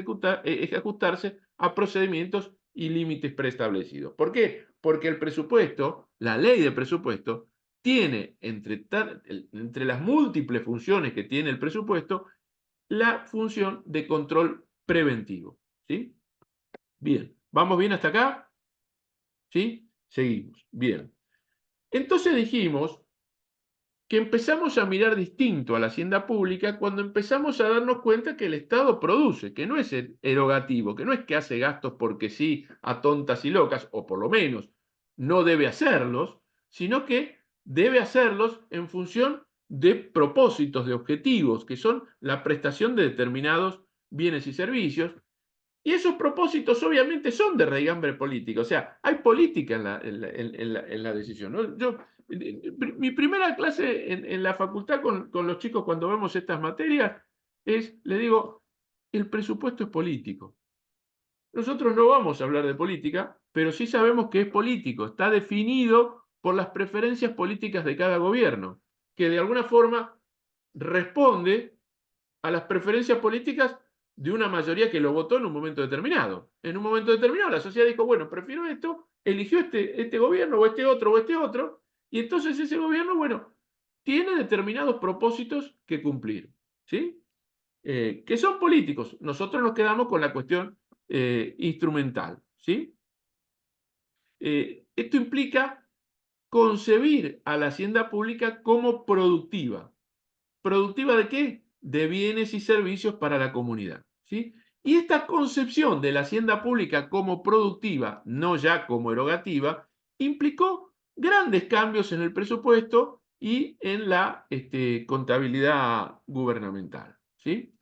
ajustarse a procedimientos y límites preestablecidos. ¿Por qué? Porque el presupuesto, la ley de presupuesto, tiene entre las múltiples funciones que tiene el presupuesto, la función de control preventivo. ¿Sí? Bien, ¿vamos bien hasta acá? ¿Sí? Seguimos. Bien. Entonces dijimos que empezamos a mirar distinto a la hacienda pública cuando empezamos a darnos cuenta que el Estado produce, que no es erogativo, que no es que hace gastos porque sí a tontas y locas, o por lo menos no debe hacerlos, sino que debe hacerlos en función de propósitos, de objetivos, que son la prestación de determinados bienes y servicios. Y esos propósitos obviamente son de raigambre política, o sea, hay política en la decisión, ¿no? Mi primera clase en la facultad con los chicos cuando vemos estas materias es, le digo, el presupuesto es político. Nosotros no vamos a hablar de política, pero sí sabemos que es político, está definido por las preferencias políticas de cada gobierno, que de alguna forma responde a las preferencias políticas de una mayoría que lo votó en un momento determinado. En un momento determinado la sociedad dijo, bueno, prefiero esto, eligió este gobierno o este otro, y entonces ese gobierno, bueno, tiene determinados propósitos que cumplir, ¿sí? Que son políticos. Nosotros nos quedamos con la cuestión instrumental, ¿sí? Esto implica concebir a la hacienda pública como productiva. ¿Productiva de qué? De bienes y servicios para la comunidad, ¿sí? Y esta concepción de la hacienda pública como productiva, no ya como erogativa, implicó grandes cambios en el presupuesto y en la contabilidad gubernamental, ¿sí?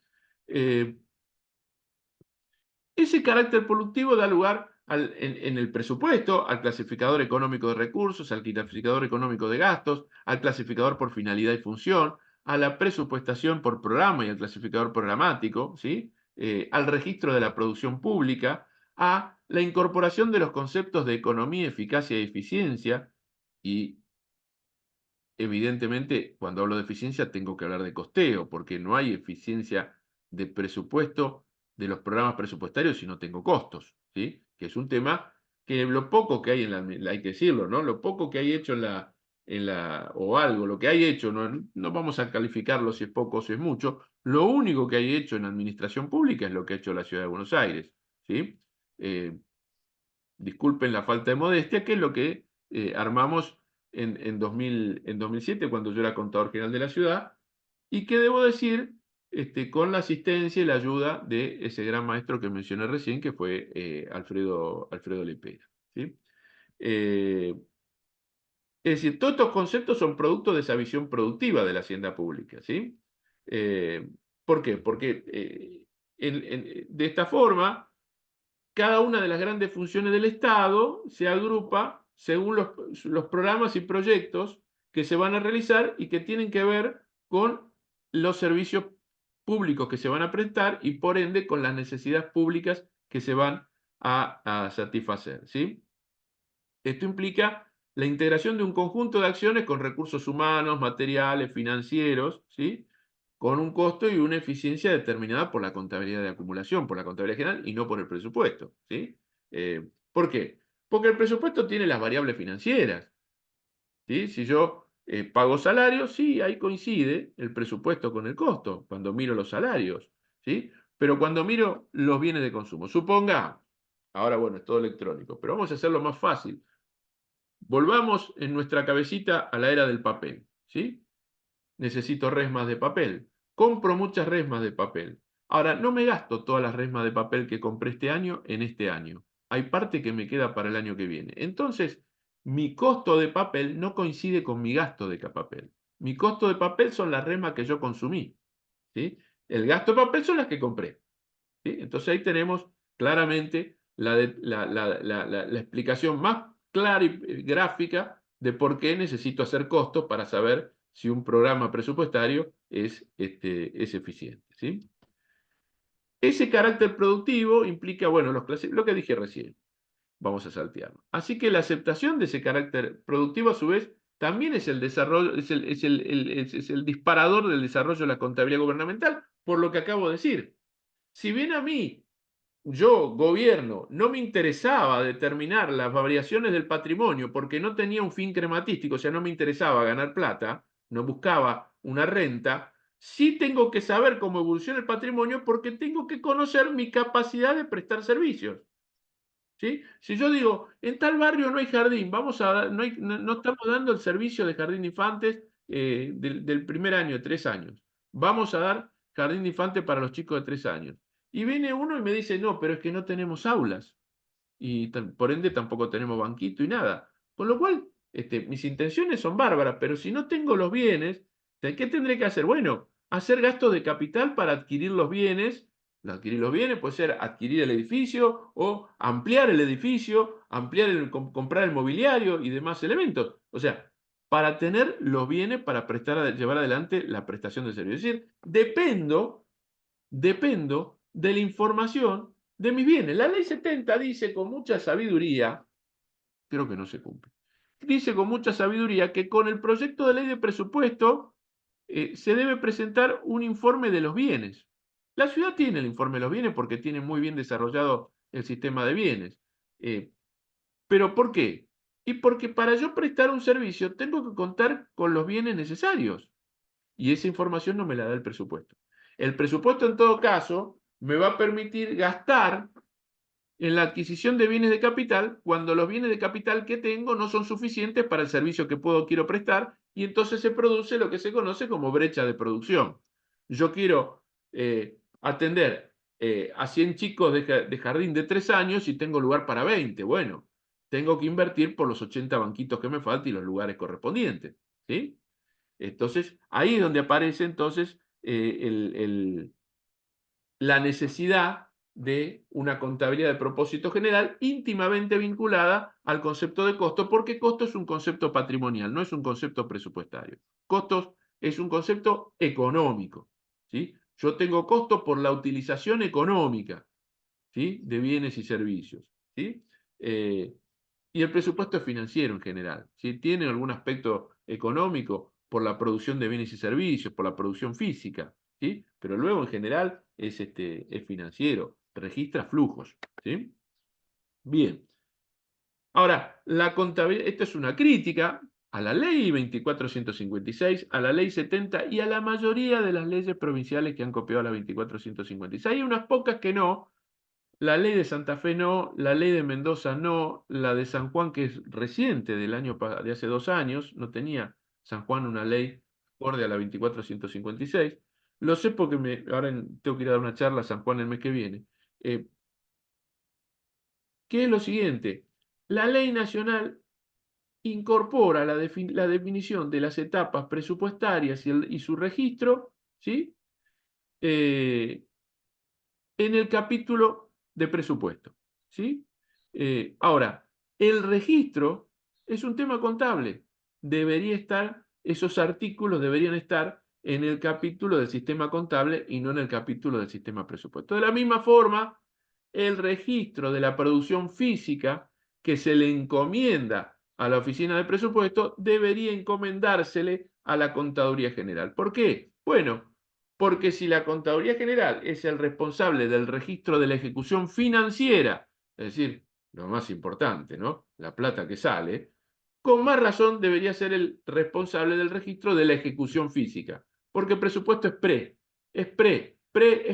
Ese carácter productivo da lugar en el presupuesto al clasificador económico de recursos, al clasificador económico de gastos, al clasificador por finalidad y función, a la presupuestación por programa y al clasificador programático, ¿sí? Al registro de la producción pública, a la incorporación de los conceptos de economía, eficacia y eficiencia, y evidentemente cuando hablo de eficiencia tengo que hablar de costeo, porque no hay eficiencia de presupuesto de los programas presupuestarios si no tengo costos, ¿sí? Que es un tema que lo poco que hay hay que decirlo, ¿no? Lo poco que hay hecho o algo, lo que hay hecho, no vamos a calificarlo si es poco o si es mucho, lo único que hay hecho en administración pública es lo que ha hecho la Ciudad de Buenos Aires, ¿sí? Disculpen la falta de modestia, que es lo que armamos en 2007, cuando yo era contador general de la ciudad, y que debo decir, con la asistencia y la ayuda de ese gran maestro que mencioné recién, que fue Alfredo Lepera, ¿sí? Es decir, todos estos conceptos son producto de esa visión productiva de la hacienda pública, ¿sí? ¿Por qué? Porque de esta forma, cada una de las grandes funciones del Estado se agrupa según los programas y proyectos que se van a realizar y que tienen que ver con los servicios públicos que se van a prestar y por ende con las necesidades públicas que se van a satisfacer, ¿sí? Esto implica la integración de un conjunto de acciones con recursos humanos, materiales, financieros, ¿sí? Con un costo y una eficiencia determinada por la contabilidad de acumulación, por la contabilidad general y no por el presupuesto, ¿sí? ¿Por qué? Porque el presupuesto tiene las variables financieras, ¿sí? Si yo pago salarios, sí, ahí coincide el presupuesto con el costo, cuando miro los salarios, ¿sí? Pero cuando miro los bienes de consumo, suponga, ahora bueno, es todo electrónico, pero vamos a hacerlo más fácil. Volvamos en nuestra cabecita a la era del papel, ¿sí? Necesito resmas de papel. Compro muchas resmas de papel. Ahora, no me gasto todas las resmas de papel que compré este año en este año. Hay parte que me queda para el año que viene. Entonces, mi costo de papel no coincide con mi gasto de papel. Mi costo de papel son las resmas que yo consumí, ¿sí? El gasto de papel son las que compré, ¿sí? Entonces ahí tenemos claramente la explicación más clara y gráfica de por qué necesito hacer costos para saber si un programa presupuestario es eficiente, ¿sí? Ese carácter productivo implica, bueno, lo que dije recién, vamos a saltearlo. Así que la aceptación de ese carácter productivo, a su vez, también es el desarrollo, es el disparador del desarrollo de la contabilidad gubernamental, por lo que acabo de decir. Si bien a mí yo, gobierno, no me interesaba determinar las variaciones del patrimonio porque no tenía un fin crematístico, o sea, no me interesaba ganar plata, no buscaba una renta, sí tengo que saber cómo evoluciona el patrimonio porque tengo que conocer mi capacidad de prestar servicios. ¿Sí? Si yo digo, en tal barrio no hay jardín, no estamos dando el servicio de jardín de infantes del primer año, 3 años. Vamos a dar jardín de infantes para los chicos de 3 años. Y viene uno y me dice, no, pero es que no tenemos aulas. Y por ende tampoco tenemos banquito y nada. Con lo cual, mis intenciones son bárbaras, pero si no tengo los bienes, ¿qué tendré que hacer? Bueno, hacer gasto de capital para adquirir los bienes. Adquirir los bienes puede ser adquirir el edificio o ampliar el edificio, comprar el mobiliario y demás elementos. O sea, para tener los bienes para llevar adelante la prestación de servicio. Es decir, dependo de la información de mis bienes. La ley 70 dice con mucha sabiduría, creo que no se cumple, dice con mucha sabiduría que con el proyecto de ley de presupuesto se debe presentar un informe de los bienes. La ciudad tiene el informe de los bienes porque tiene muy bien desarrollado el sistema de bienes. ¿Pero por qué? Y porque para yo prestar un servicio tengo que contar con los bienes necesarios. Y esa información no me la da el presupuesto. El presupuesto, en todo caso, me va a permitir gastar en la adquisición de bienes de capital cuando los bienes de capital que tengo no son suficientes para el servicio que quiero prestar y entonces se produce lo que se conoce como brecha de producción. Yo quiero atender a 100 chicos de jardín de 3 años y tengo lugar para 20. Bueno, tengo que invertir por los 80 banquitos que me faltan y los lugares correspondientes. ¿Sí? Entonces, ahí es donde aparece entonces la necesidad de una contabilidad de propósito general íntimamente vinculada al concepto de costo, porque costo es un concepto patrimonial, no es un concepto presupuestario. Costos es un concepto económico. ¿Sí? Yo tengo costo por la utilización económica, ¿sí?, de bienes y servicios. ¿Sí? Y el presupuesto es financiero en general. ¿Sí? Tiene algún aspecto económico por la producción de bienes y servicios, por la producción física, ¿sí? Pero luego en general es financiero, registra flujos. ¿Sí? Bien. Ahora, la contabilidad, esto es una crítica a la ley 24.156, a la ley 70 y a la mayoría de las leyes provinciales que han copiado la 24.156. Hay unas pocas que no. La ley de Santa Fe no, la ley de Mendoza no, la de San Juan, que es reciente, de hace 2 años, no tenía San Juan una ley acorde a la 24.156. Lo sé porque ahora tengo que ir a dar una charla a San Juan el mes que viene. Que es lo siguiente, la ley nacional incorpora la definición de las etapas presupuestarias y su registro, ¿sí?, en el capítulo de presupuesto. ¿Sí? Ahora, el registro es un tema contable. Esos artículos deberían estar en el capítulo del sistema contable y no en el capítulo del sistema presupuesto. De la misma forma, el registro de la producción física que se le encomienda a la oficina de presupuesto debería encomendársele a la Contaduría General. ¿Por qué? Bueno, porque si la Contaduría General es el responsable del registro de la ejecución financiera, es decir, lo más importante, ¿no?, la plata que sale, con más razón debería ser el responsable del registro de la ejecución física, porque el presupuesto es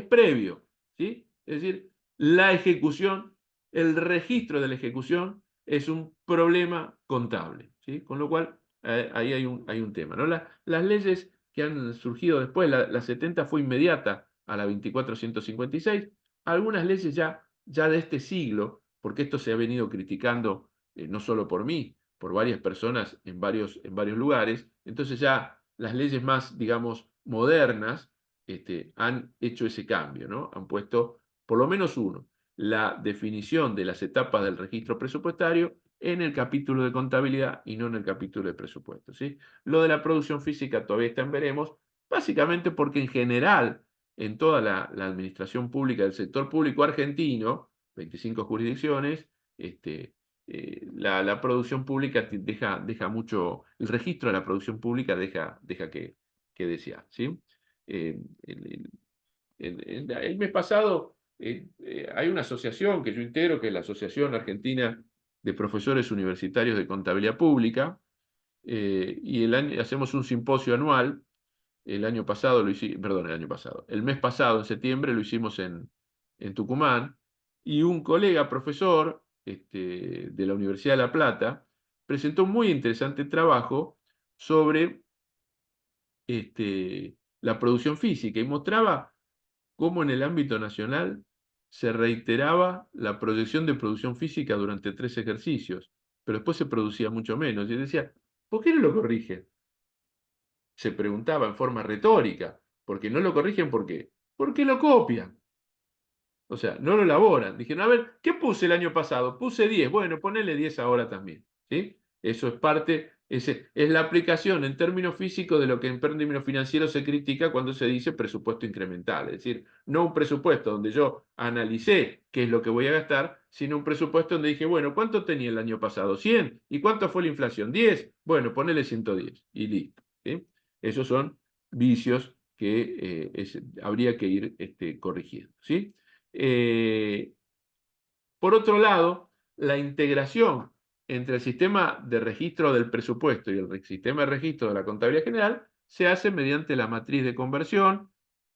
previo, ¿sí? Es decir, la ejecución, el registro de la ejecución es un problema contable, ¿sí? Con lo cual, ahí hay un tema, ¿no? Las leyes que han surgido después, la 70 fue inmediata a la 24.156, algunas leyes ya de este siglo, porque esto se ha venido criticando no solo por mí, por varias personas en varios lugares, entonces ya las leyes más, digamos, modernas han hecho ese cambio, ¿no? Han puesto por lo menos uno, la definición de las etapas del registro presupuestario en el capítulo de contabilidad y no en el capítulo de presupuesto, ¿sí? Lo de la producción física todavía está en veremos, básicamente porque en general, en toda la administración pública del sector público argentino, 25 jurisdicciones, la producción pública deja mucho, el registro de la producción pública deja que desear, ¿sí? El mes pasado hay una asociación que yo integro, que es la Asociación Argentina de Profesores Universitarios de Contabilidad Pública, y hacemos un simposio anual. El año pasado el mes pasado, en septiembre, lo hicimos en Tucumán, y un colega profesor de la Universidad de La Plata presentó un muy interesante trabajo sobre la producción física y mostraba cómo en el ámbito nacional se reiteraba la proyección de producción física durante 3 ejercicios, pero después se producía mucho menos. Y decía, ¿por qué no lo corrigen? Se preguntaba en forma retórica, porque no lo corrigen, ¿por qué? Porque lo copian. O sea, no lo elaboran. Dijeron, a ver, ¿qué puse el año pasado? Puse 10. Bueno, ponele 10 ahora también. ¿Sí? Eso es parte, es la aplicación en términos físicos de lo que en términos financieros se critica cuando se dice presupuesto incremental. Es decir, no un presupuesto donde yo analicé qué es lo que voy a gastar, sino un presupuesto donde dije, bueno, ¿cuánto tenía el año pasado? 100. ¿Y cuánto fue la inflación? 10. Bueno, ponele 110. Y listo. ¿Sí? Esos son vicios que habría que ir corrigiendo. ¿Sí? Por otro lado, la integración entre el sistema de registro del presupuesto y el sistema de registro de la contabilidad general se hace mediante la matriz de conversión.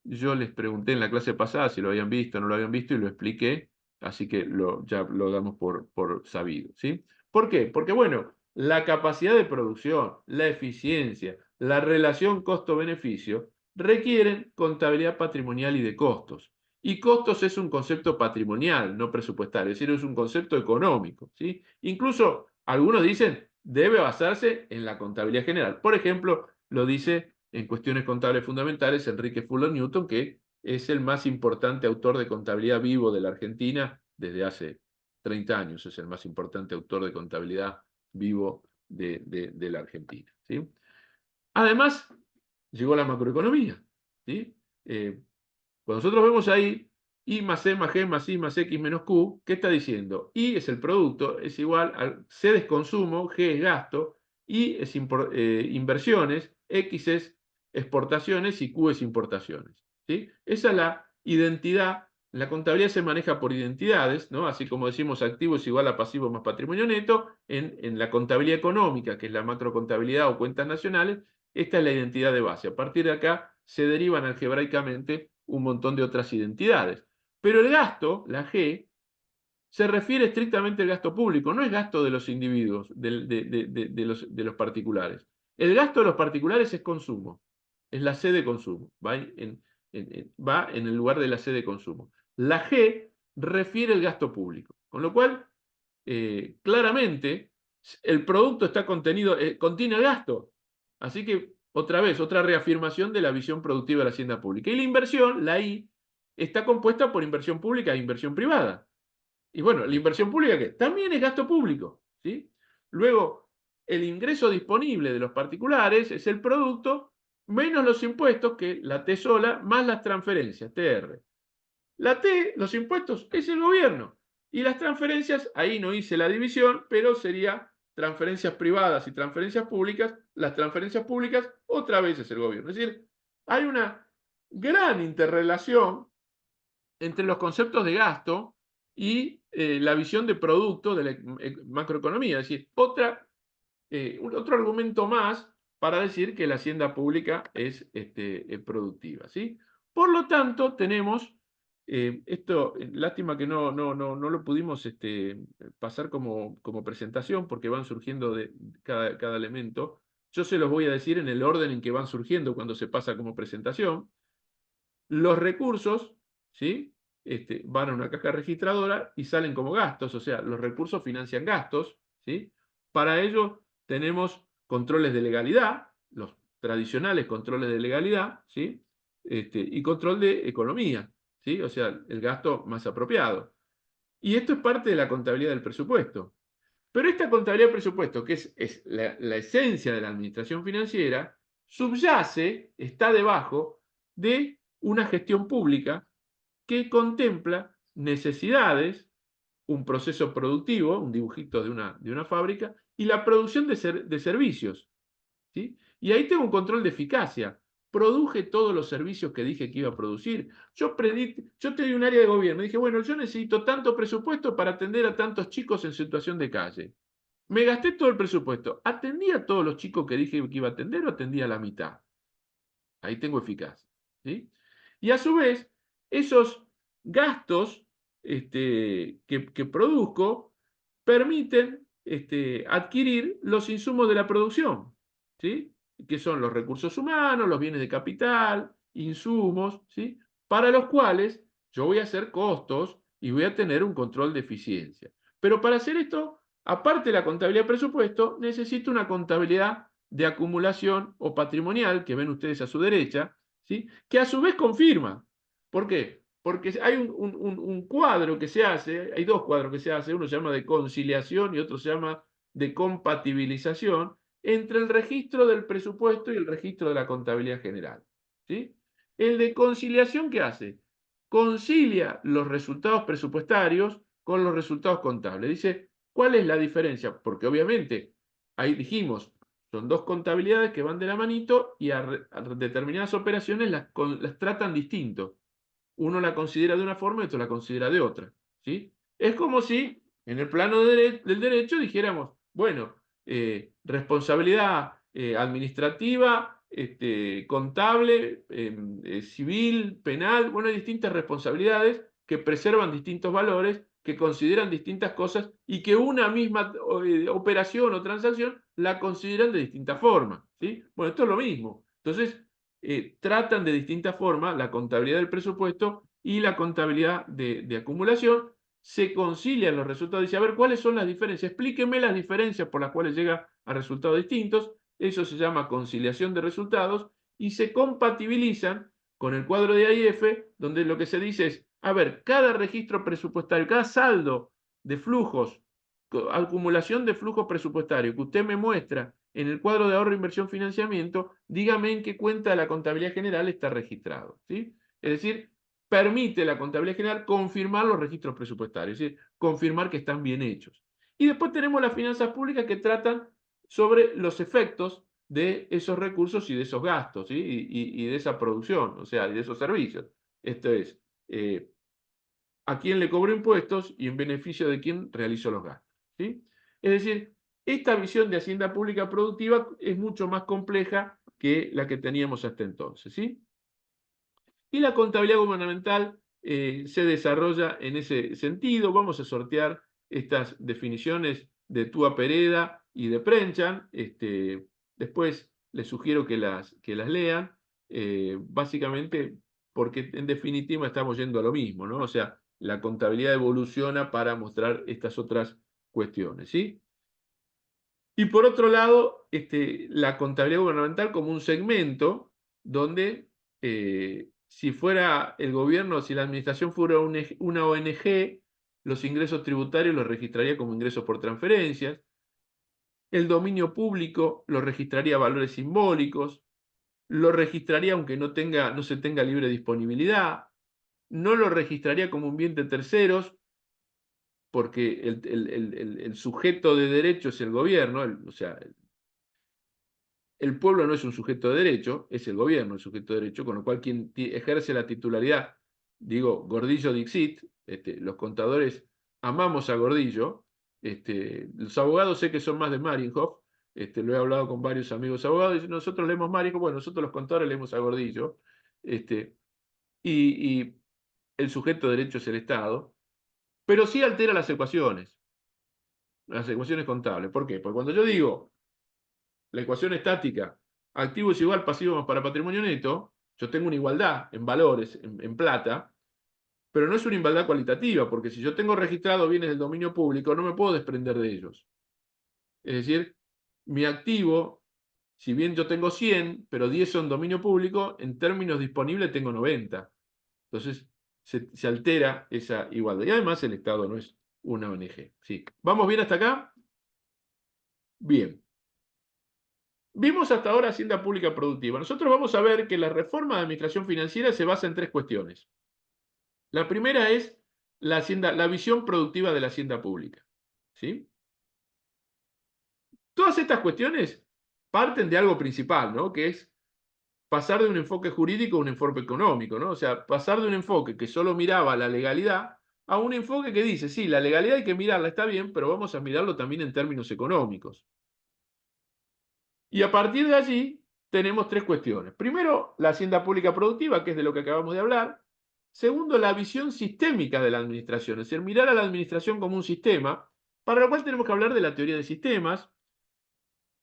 Yo les pregunté en la clase pasada si lo habían visto o no lo habían visto y lo expliqué, así que ya lo damos por sabido. ¿Sí? ¿Por qué? Porque, bueno, la capacidad de producción, la eficiencia, la relación costo-beneficio requieren contabilidad patrimonial y de costos. Y costos es un concepto patrimonial, no presupuestario, es decir, es un concepto económico, ¿sí? Incluso algunos dicen, debe basarse en la contabilidad general. Por ejemplo, lo dice en Cuestiones Contables Fundamentales Enrique Fuller Newton, que es el más importante autor de contabilidad vivo de la Argentina desde hace 30 años, es el más importante autor de contabilidad vivo de la Argentina, ¿sí? Además, llegó la macroeconomía, ¿sí? Cuando nosotros vemos ahí I más C más G más I más X menos Q, ¿qué está diciendo? I es el producto, es igual a C es consumo, G es gasto, I es inversiones, X es exportaciones y Q es importaciones. ¿Sí? Esa es la identidad. La contabilidad se maneja por identidades, ¿no? Así como decimos activo es igual a pasivo más patrimonio neto, en la contabilidad económica, que es la macrocontabilidad o cuentas nacionales, esta es la identidad de base. A partir de acá se derivan algebraicamente un montón de otras identidades. Pero el gasto, la G, se refiere estrictamente al gasto público, no es gasto de los individuos, de los particulares. El gasto de los particulares es consumo, es la C de consumo, va en el lugar de la C de consumo. La G refiere el gasto público, con lo cual, claramente, el producto está contiene el gasto. Así que, otra vez, otra reafirmación de la visión productiva de la hacienda pública. Y la inversión, la I, está compuesta por inversión pública e inversión privada. Y bueno, la inversión pública, ¿qué? También es gasto público, ¿sí? Luego, el ingreso disponible de los particulares es el producto menos los impuestos, que la T sola, más las transferencias, TR. La T, los impuestos, es el gobierno. Y las transferencias, ahí no hice la división, pero sería transferencias privadas y transferencias públicas. Las transferencias públicas, otra vez es el gobierno. Es decir, hay una gran interrelación entre los conceptos de gasto y la visión de producto de la macroeconomía. Es decir, otro argumento más para decir que la hacienda pública es productiva, ¿sí? Por lo tanto, tenemos esto, lástima que no lo pudimos pasar como presentación porque van surgiendo de cada elemento. Yo se los voy a decir en el orden en que van surgiendo cuando se pasa como presentación. Los recursos, ¿sí? Van a una caja registradora y salen como gastos, o sea, los recursos financian gastos, ¿sí? Para ello tenemos controles de legalidad, los tradicionales controles de legalidad, ¿sí? Y control de economía, ¿sí? O sea, el gasto más apropiado. Y esto es parte de la contabilidad del presupuesto. Pero esta contabilidad del presupuesto, que es la esencia de la administración financiera, subyace, está debajo de una gestión pública que contempla necesidades, un proceso productivo, un dibujito de una fábrica, y la producción de servicios, ¿sí? Y ahí tengo un control de eficacia, ¿Produje todos los servicios que dije que iba a producir? Yo te di un área de gobierno. Dije, bueno, yo necesito tanto presupuesto para atender a tantos chicos en situación de calle. Me gasté todo el presupuesto. ¿Atendí a todos los chicos que dije que iba a atender o atendí a la mitad? Ahí tengo eficaz. ¿Sí? Y a su vez, esos gastos que produzco permiten adquirir los insumos de la producción, ¿sí? Que son los recursos humanos, los bienes de capital, insumos, ¿sí? Para los cuales yo voy a hacer costos y voy a tener un control de eficiencia. Pero para hacer esto, aparte de la contabilidad de presupuesto, necesito una contabilidad de acumulación o patrimonial, que ven ustedes a su derecha, ¿sí? Que a su vez confirma. ¿Por qué? Porque hay un cuadro que se hace, hay dos cuadros que se hacen, uno se llama de conciliación y otro se llama de compatibilización, entre el registro del presupuesto y el registro de la contabilidad general. ¿Sí? El de conciliación, ¿qué hace? Concilia los resultados presupuestarios con los resultados contables. Dice, ¿cuál es la diferencia? Porque obviamente, ahí dijimos, son dos contabilidades que van de la manito y a determinadas operaciones las tratan distinto. Uno la considera de una forma y otro la considera de otra. ¿Sí? Es como si en el plano del derecho dijéramos, bueno, responsabilidad administrativa, contable, civil, penal, bueno, hay distintas responsabilidades que preservan distintos valores, que consideran distintas cosas y que una misma operación o transacción la consideran de distinta forma. ¿Sí? Bueno, esto es lo mismo. Entonces, tratan de distinta forma la contabilidad del presupuesto y la contabilidad de acumulación, se concilian los resultados y dice, a ver, ¿cuáles son las diferencias? Explíqueme las diferencias por las cuales llega a resultados distintos. Eso se llama conciliación de resultados y se compatibilizan con el cuadro de AIF, donde lo que se dice es, a ver, cada registro presupuestario, cada saldo de flujos, acumulación de flujos presupuestarios que usted me muestra en el cuadro de ahorro, inversión, financiamiento, dígame en qué cuenta de la contabilidad general está registrado. ¿Sí? Es decir, permite la contabilidad general confirmar los registros presupuestarios, es decir, confirmar que están bien hechos. Y después tenemos las finanzas públicas que tratan sobre los efectos de esos recursos y de esos gastos, ¿sí? y de esa producción, o sea, de esos servicios. Esto es, a quién le cobro impuestos y en beneficio de quién realizo los gastos. ¿Sí? Es decir, esta visión de hacienda pública productiva es mucho más compleja que la que teníamos hasta entonces. ¿Sí? Y la contabilidad gubernamental se desarrolla en ese sentido. Vamos a sortear estas definiciones de Túa Pereda y de Prenchan. Después les sugiero que las lean, básicamente porque en definitiva estamos yendo a lo mismo, ¿no? O sea, la contabilidad evoluciona para mostrar estas otras cuestiones, ¿sí? Y por otro lado, la contabilidad gubernamental como un segmento donde si fuera el gobierno, si la administración fuera una ONG, los ingresos tributarios los registraría como ingresos por transferencias, el dominio público lo registraría a valores simbólicos, lo registraría aunque no se tenga libre disponibilidad, no lo registraría como un bien de terceros, porque el sujeto de derecho es el gobierno, o sea, el pueblo no es un sujeto de derecho, es el gobierno el sujeto de derecho, con lo cual quien ejerce la titularidad, digo, Gordillo Dixit, los contadores amamos a Gordillo, los abogados sé que son más de Marienhoff, lo he hablado con varios amigos abogados, y nosotros leemos Marienhoff, bueno, nosotros los contadores leemos a Gordillo, y el sujeto de derecho es el Estado, pero sí altera las ecuaciones contables. ¿Por qué? Porque cuando yo digo la ecuación estática, activo es igual, pasivo más para patrimonio neto, yo tengo una igualdad en valores, en plata, pero no es una igualdad cualitativa, porque si yo tengo registrado bienes del dominio público, no me puedo desprender de ellos. Es decir, mi activo, si bien yo tengo 100, pero 10 son dominio público, en términos disponibles tengo 90. Entonces, se altera esa igualdad. Y además el Estado no es una ONG. ¿Sí? ¿Vamos bien hasta acá? Bien. Vimos hasta ahora Hacienda Pública Productiva. Nosotros vamos a ver que la reforma de administración financiera se basa en tres cuestiones. La primera es la visión productiva de la hacienda pública. ¿Sí? Todas estas cuestiones parten de algo principal, ¿no? Que es pasar de un enfoque jurídico a un enfoque económico, ¿no? O sea, pasar de un enfoque que solo miraba la legalidad a un enfoque que dice, sí, la legalidad hay que mirarla, está bien, pero vamos a mirarlo también en términos económicos. Y a partir de allí tenemos tres cuestiones. Primero, la hacienda pública productiva, que es de lo que acabamos de hablar. Segundo, la visión sistémica de la administración, es decir, mirar a la administración como un sistema, para lo cual tenemos que hablar de la teoría de sistemas.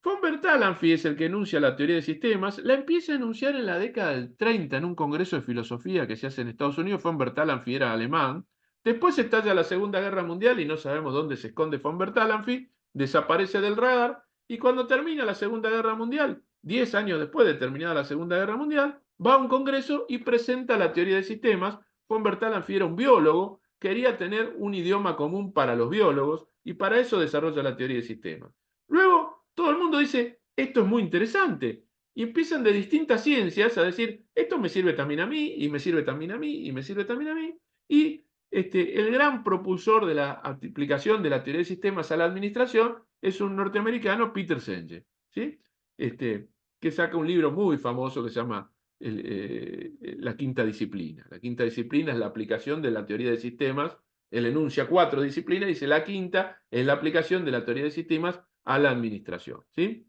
Von Bertalanffy es el que enuncia la teoría de sistemas, la empieza a enunciar en la década del 30 en un congreso de filosofía que se hace en Estados Unidos. Von Bertalanffy era alemán. Después estalla la Segunda Guerra Mundial y no sabemos dónde se esconde Von Bertalanffy, desaparece del radar, y cuando termina la Segunda Guerra Mundial, 10 años después de terminada la Segunda Guerra Mundial, va a un congreso y presenta la teoría de sistemas. Von Bertalanffy era un biólogo, quería tener un idioma común para los biólogos y para eso desarrolla la teoría de sistemas. Luego, todo el mundo dice, esto es muy interesante, y empiezan de distintas ciencias a decir, esto me sirve también a mí, y me sirve también a mí, y me sirve también a mí, y el gran propulsor de la aplicación de la teoría de sistemas a la administración es un norteamericano, Peter Senge, ¿sí? Que saca un libro muy famoso que se llama La Quinta Disciplina. La Quinta Disciplina es la aplicación de la teoría de sistemas. Él enuncia 4 disciplinas y dice la quinta es la aplicación de la teoría de sistemas a la administración, ¿sí?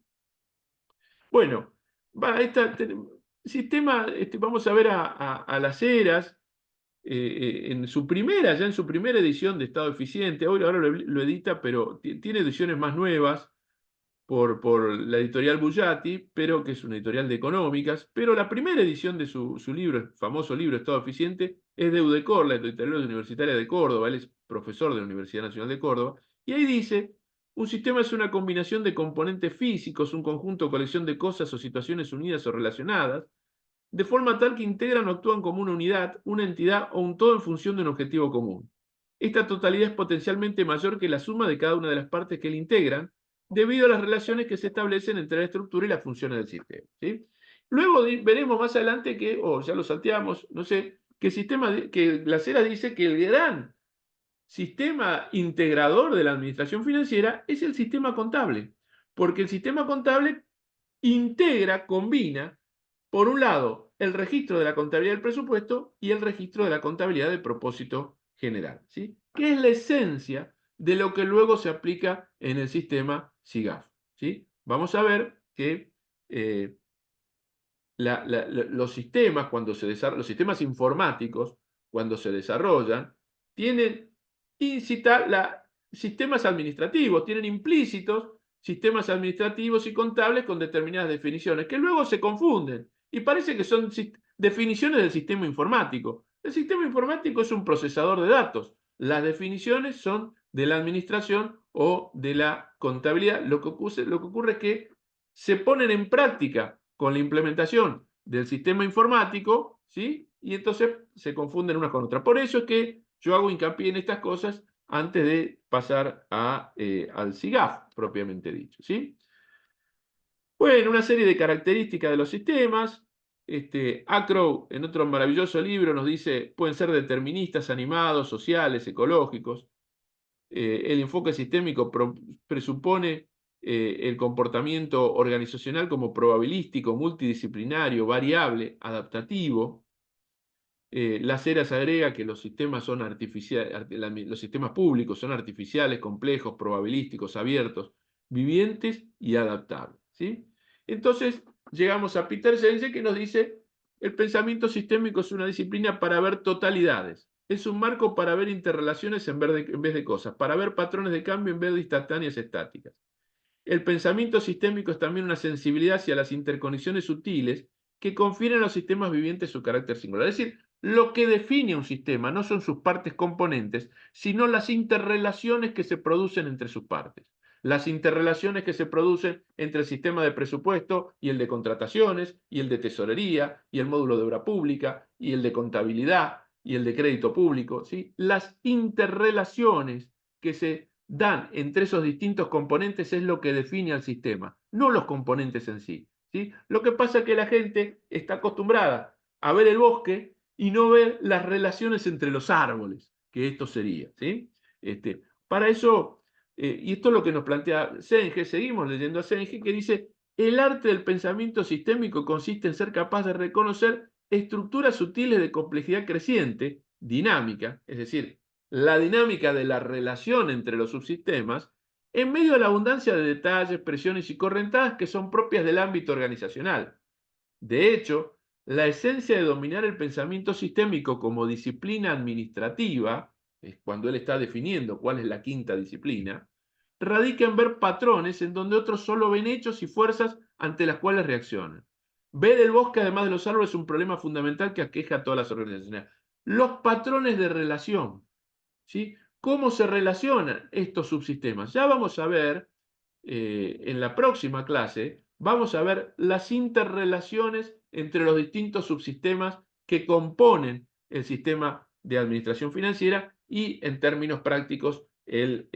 Bueno, sistema, vamos a ver a Las Heras ya en su primera edición de Estado Eficiente. Ahora lo edita, pero tiene ediciones más nuevas por la editorial Bullati, pero que es una editorial de económicas. Pero la primera edición de su libro, el famoso libro Estado Eficiente, es de UDECOR, la editorial universitaria de Córdoba. Él es profesor de la Universidad Nacional de Córdoba, y ahí dice: un sistema es una combinación de componentes físicos, un conjunto o colección de cosas o situaciones unidas o relacionadas, de forma tal que integran o actúan como una unidad, una entidad o un todo en función de un objetivo común. Esta totalidad es potencialmente mayor que la suma de cada una de las partes que la integran, debido a las relaciones que se establecen entre la estructura y las funciones del sistema, ¿sí? Luego veremos más adelante que, ya lo salteamos, no sé, que Las Heras dice que el gran sistema integrador de la administración financiera es el sistema contable, porque el sistema contable integra, combina, por un lado, el registro de la contabilidad del presupuesto y el registro de la contabilidad del propósito general, ¿sí? Que es la esencia de lo que luego se aplica en el sistema SIGAF, ¿sí? Vamos a ver que los sistemas, los sistemas informáticos, cuando se desarrollan, tienen sistemas administrativos, tienen implícitos sistemas administrativos y contables con determinadas definiciones, que luego se confunden y parece que son definiciones del sistema informático. El sistema informático es un procesador de datos. Las definiciones son de la administración o de la contabilidad. Lo que ocurre es que se ponen en práctica con la implementación del sistema informático, ¿sí? Y entonces se confunden unas con otras. Por eso es que yo hago hincapié en estas cosas antes de pasar al SIGAF, propiamente dicho, ¿sí? Bueno, una serie de características de los sistemas. Acrow, en otro maravilloso libro, nos dice, pueden ser deterministas, animados, sociales, ecológicos. El enfoque sistémico presupone el comportamiento organizacional como probabilístico, multidisciplinario, variable, adaptativo. Las Heras agrega que los sistemas son los sistemas públicos son artificiales, complejos, probabilísticos, abiertos, vivientes y adaptables, ¿sí? Entonces, llegamos a Peter Senge, que nos dice: el pensamiento sistémico es una disciplina para ver totalidades. Es un marco para ver interrelaciones en vez de cosas, para ver patrones de cambio en vez de instantáneas estáticas. El pensamiento sistémico es también una sensibilidad hacia las interconexiones sutiles que confieren a los sistemas vivientes su carácter singular. Es decir, lo que define un sistema no son sus partes componentes, sino las interrelaciones que se producen entre sus partes. Las interrelaciones que se producen entre el sistema de presupuesto y el de contrataciones, y el de tesorería, y el módulo de obra pública, y el de contabilidad, y el de crédito público, ¿sí? Las interrelaciones que se dan entre esos distintos componentes es lo que define al sistema, no los componentes en sí, ¿sí? Lo que pasa es que la gente está acostumbrada a ver el bosque y no ver las relaciones entre los árboles, que esto sería, ¿sí? Para eso, y esto es lo que nos plantea Senge, seguimos leyendo a Senge, que dice: El arte del pensamiento sistémico consiste en ser capaz de reconocer estructuras sutiles de complejidad creciente, dinámica, es decir, la dinámica de la relación entre los subsistemas, en medio de la abundancia de detalles, presiones y correntadas que son propias del ámbito organizacional. De hecho, la esencia de dominar el pensamiento sistémico como disciplina administrativa, es cuando él está definiendo cuál es la quinta disciplina, radica en ver patrones en donde otros solo ven hechos y fuerzas ante las cuales reaccionan. Ver el bosque además de los árboles es un problema fundamental que aqueja a todas las organizaciones. Los patrones de relación, ¿sí? ¿Cómo se relacionan estos subsistemas? Ya vamos a ver en la próxima clase, vamos a ver las interrelaciones entre los distintos subsistemas que componen el sistema de administración financiera y, en términos prácticos, el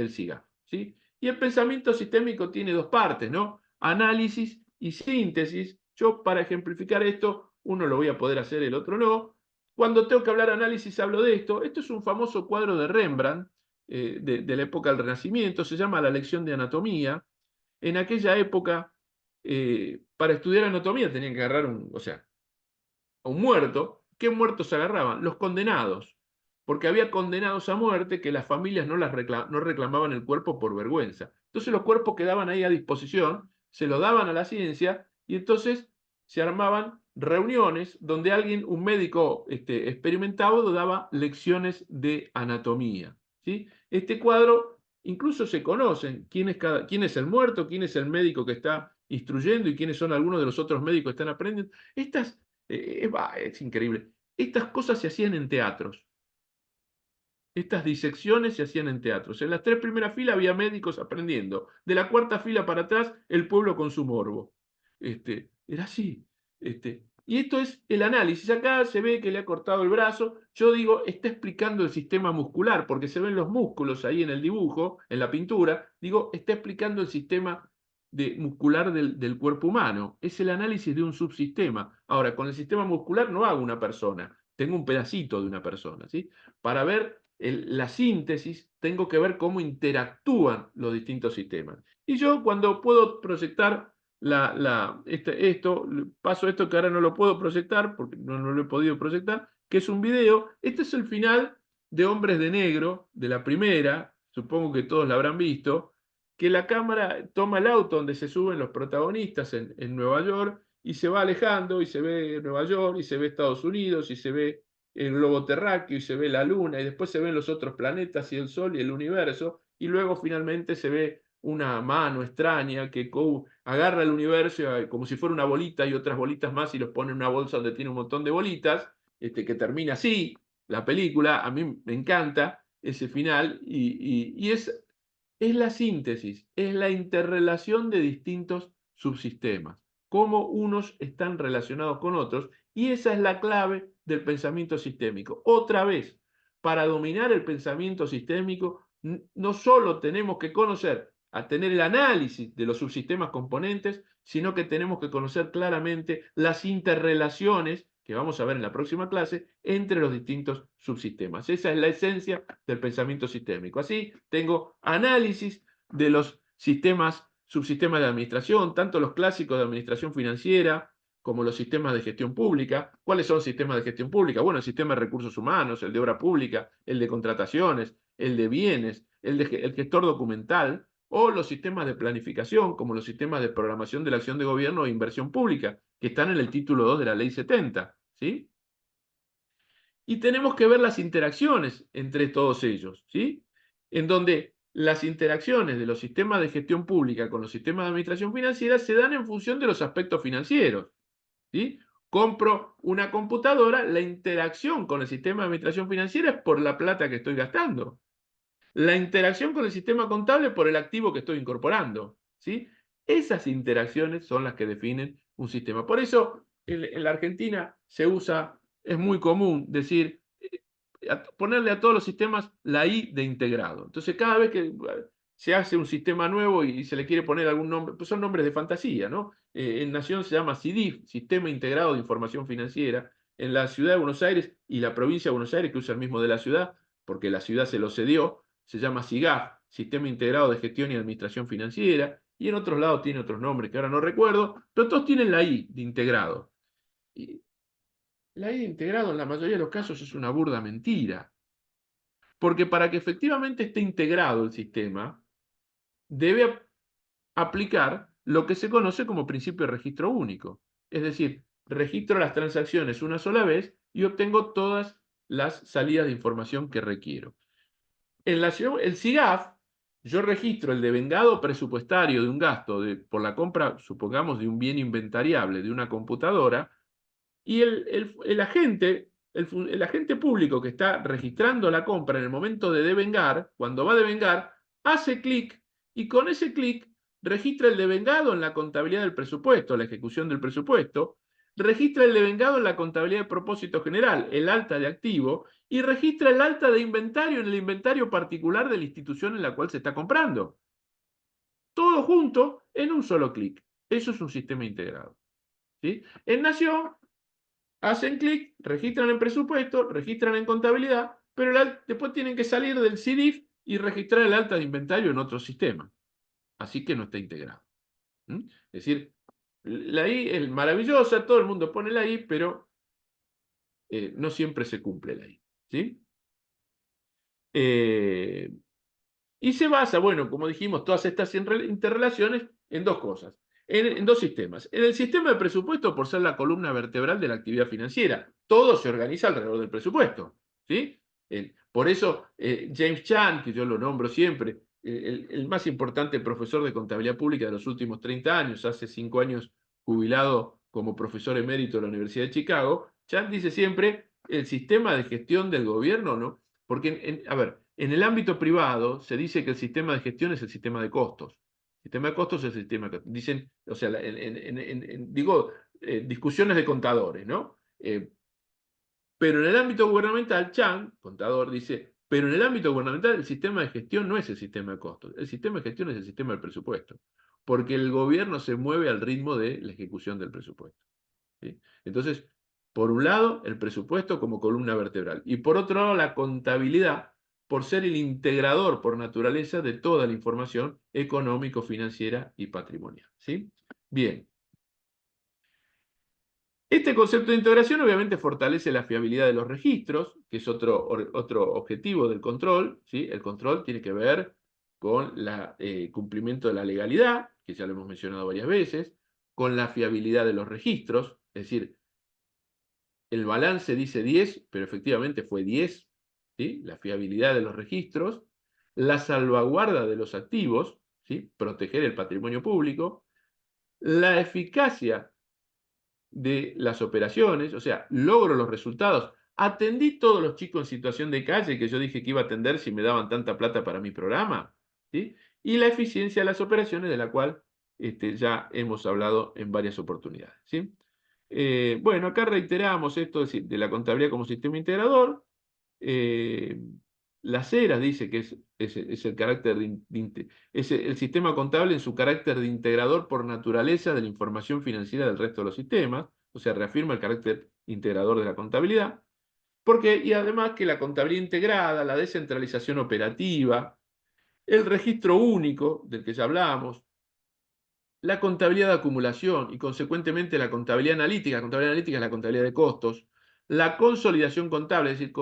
SIGAF, ¿sí? Y el pensamiento sistémico tiene dos partes, ¿no? Análisis y síntesis. Yo, para ejemplificar esto, uno lo voy a poder hacer, el otro no. Cuando tengo que hablar análisis, hablo de esto. Esto es un famoso cuadro de Rembrandt, de la época del Renacimiento, se llama La lección de anatomía. En aquella época, para estudiar anatomía tenían que agarrar a un muerto. ¿Qué muertos se agarraban? Los condenados, porque había condenados a muerte que las familias no reclamaban el cuerpo por vergüenza. Entonces los cuerpos quedaban ahí a disposición, se lo daban a la ciencia y entonces se armaban reuniones donde alguien, un médico experimentado, daba lecciones de anatomía, ¿sí? Este cuadro incluso se conocen quién es el muerto, quién es el médico que está instruyendo y quiénes son algunos de los otros médicos que están aprendiendo. Es increíble. Estas cosas se hacían en teatros. Estas disecciones se hacían en teatros. En las tres primeras filas había médicos aprendiendo. De la cuarta fila para atrás, el pueblo con su morbo. Era así. Y esto es el análisis. Acá se ve que le ha cortado el brazo. Yo digo, está explicando el sistema muscular, porque se ven los músculos ahí en el dibujo, en la pintura. Digo, está explicando el sistema muscular del cuerpo humano. Es el análisis de un subsistema. Ahora, con el sistema muscular no hago una persona, tengo un pedacito de una persona, ¿sí? Para ver la síntesis, tengo que ver cómo interactúan los distintos sistemas. Y yo, cuando puedo proyectar paso esto que ahora no lo puedo proyectar, porque no lo he podido proyectar, que es un video. Este es el final de Hombres de Negro, de la primera, supongo que todos la habrán visto, que la cámara toma el auto donde se suben los protagonistas en Nueva York y se va alejando y se ve Nueva York y se ve Estados Unidos y se ve el globo terráqueo y se ve la luna y después se ven los otros planetas y el sol y el universo y luego finalmente se ve una mano extraña que agarra el universo como si fuera una bolita y otras bolitas más y los pone en una bolsa donde tiene un montón de bolitas, que termina así la película. A mí me encanta ese final y es la síntesis, es la interrelación de distintos subsistemas, cómo unos están relacionados con otros, y esa es la clave del pensamiento sistémico. Otra vez, para dominar el pensamiento sistémico, no solo tenemos que conocer, a tener el análisis de los subsistemas componentes, sino que tenemos que conocer claramente las interrelaciones, que vamos a ver en la próxima clase, entre los distintos subsistemas. Esa es la esencia del pensamiento sistémico. Así, tengo análisis de los subsistemas de administración, tanto los clásicos de administración financiera, como los sistemas de gestión pública. ¿Cuáles son los sistemas de gestión pública? Bueno, el sistema de recursos humanos, el de obra pública, el de contrataciones, el de bienes, el gestor documental, o los sistemas de planificación, como los sistemas de programación de la acción de gobierno e inversión pública, que están en el título 2 de la Ley 70, ¿sí? Y tenemos que ver las interacciones entre todos ellos, ¿sí? En donde las interacciones de los sistemas de gestión pública con los sistemas de administración financiera se dan en función de los aspectos financieros, ¿sí? Compro una computadora, la interacción con el sistema de administración financiera es por la plata que estoy gastando. La interacción con el sistema contable por el activo que estoy incorporando, ¿sí? Esas interacciones son las que definen un sistema. Por eso en la Argentina es muy común decir, ponerle a todos los sistemas la I de integrado. Entonces cada vez que se hace un sistema nuevo y se le quiere poner algún nombre, pues son nombres de fantasía, ¿no? En Nación se llama SIDIF, Sistema Integrado de Información Financiera. En la ciudad de Buenos Aires y la provincia de Buenos Aires, que usa el mismo de la ciudad, porque la ciudad se lo cedió, se llama SIGAF, Sistema Integrado de Gestión y Administración Financiera. y en otros lados tiene otros nombres que ahora no recuerdo, pero todos tienen la I de integrado. Y la I de integrado en la mayoría de los casos es una burda mentira. Porque para que efectivamente esté integrado el sistema, debe aplicar lo que se conoce como principio de registro único. Es decir, registro las transacciones una sola vez y obtengo todas las salidas de información que requiero. En el SIGAF, yo registro el devengado presupuestario de un gasto por la compra, supongamos, de un bien inventariable de una computadora, y el agente público que está registrando la compra en el momento de devengar, cuando va a devengar, hace clic y con ese clic registra el devengado en la contabilidad del presupuesto, la ejecución del presupuesto, registra el devengado en la contabilidad de propósito general, el alta de activo, y registra el alta de inventario en el inventario particular de la institución en la cual se está comprando. Todo junto en un solo clic. Eso es un sistema integrado. ¿Sí? En Nación, hacen clic, registran en presupuesto, registran en contabilidad, pero después tienen que salir del CDIF y registrar el alta de inventario en otro sistema. Así que no está integrado. ¿Mm? Es decir, la I es maravillosa, todo el mundo pone la I, pero no siempre se cumple la I. ¿Sí? Y se basa, bueno, como dijimos, todas estas interrelaciones en dos cosas, en dos sistemas. En el sistema de presupuesto, por ser la columna vertebral de la actividad financiera, todo se organiza alrededor del presupuesto. ¿Sí? Por eso, James Chan, que yo lo nombro siempre, el más importante profesor de contabilidad pública de los últimos 30 años, hace 5 años jubilado como profesor emérito de la Universidad de Chicago, Chan dice siempre, el sistema de gestión del gobierno, ¿no? Porque, a ver, en el ámbito privado se dice que el sistema de gestión es el sistema de costos. El sistema de costos es el sistema de... Dicen, o sea, digo, discusiones de contadores, ¿no? Pero en el ámbito gubernamental, Chan, contador, dice, pero en el ámbito gubernamental el sistema de gestión no es el sistema de costos. El sistema de gestión es el sistema del presupuesto. Porque el gobierno se mueve al ritmo de la ejecución del presupuesto. ¿Sí? Entonces, por un lado, el presupuesto como columna vertebral. Y por otro lado, la contabilidad, por ser el integrador por naturaleza de toda la información económico, financiera y patrimonial. ¿Sí? Bien. Este concepto de integración obviamente fortalece la fiabilidad de los registros, que es otro objetivo del control. ¿Sí? El control tiene que ver con el cumplimiento de la legalidad, que ya lo hemos mencionado varias veces, con la fiabilidad de los registros, es decir, el balance dice 10, pero efectivamente fue 10, ¿sí? La fiabilidad de los registros, la salvaguarda de los activos, ¿sí? Proteger el patrimonio público, la eficacia de las operaciones, o sea, logro los resultados. Atendí todos los chicos en situación de calle que yo dije que iba a atender si me daban tanta plata para mi programa, ¿sí? Y la eficiencia de las operaciones, de la cual ya hemos hablado en varias oportunidades, ¿sí? Bueno, acá reiteramos esto de la contabilidad como sistema integrador. Las ERAS dice que es el carácter es el sistema contable en su carácter de integrador por naturaleza de la información financiera del resto de los sistemas, o sea, reafirma el carácter integrador de la contabilidad, y además que la contabilidad integrada, la descentralización operativa, el registro único del que ya hablamos, la contabilidad de acumulación y consecuentemente la contabilidad analítica. La contabilidad analítica es la contabilidad de costos. La consolidación contable, es decir,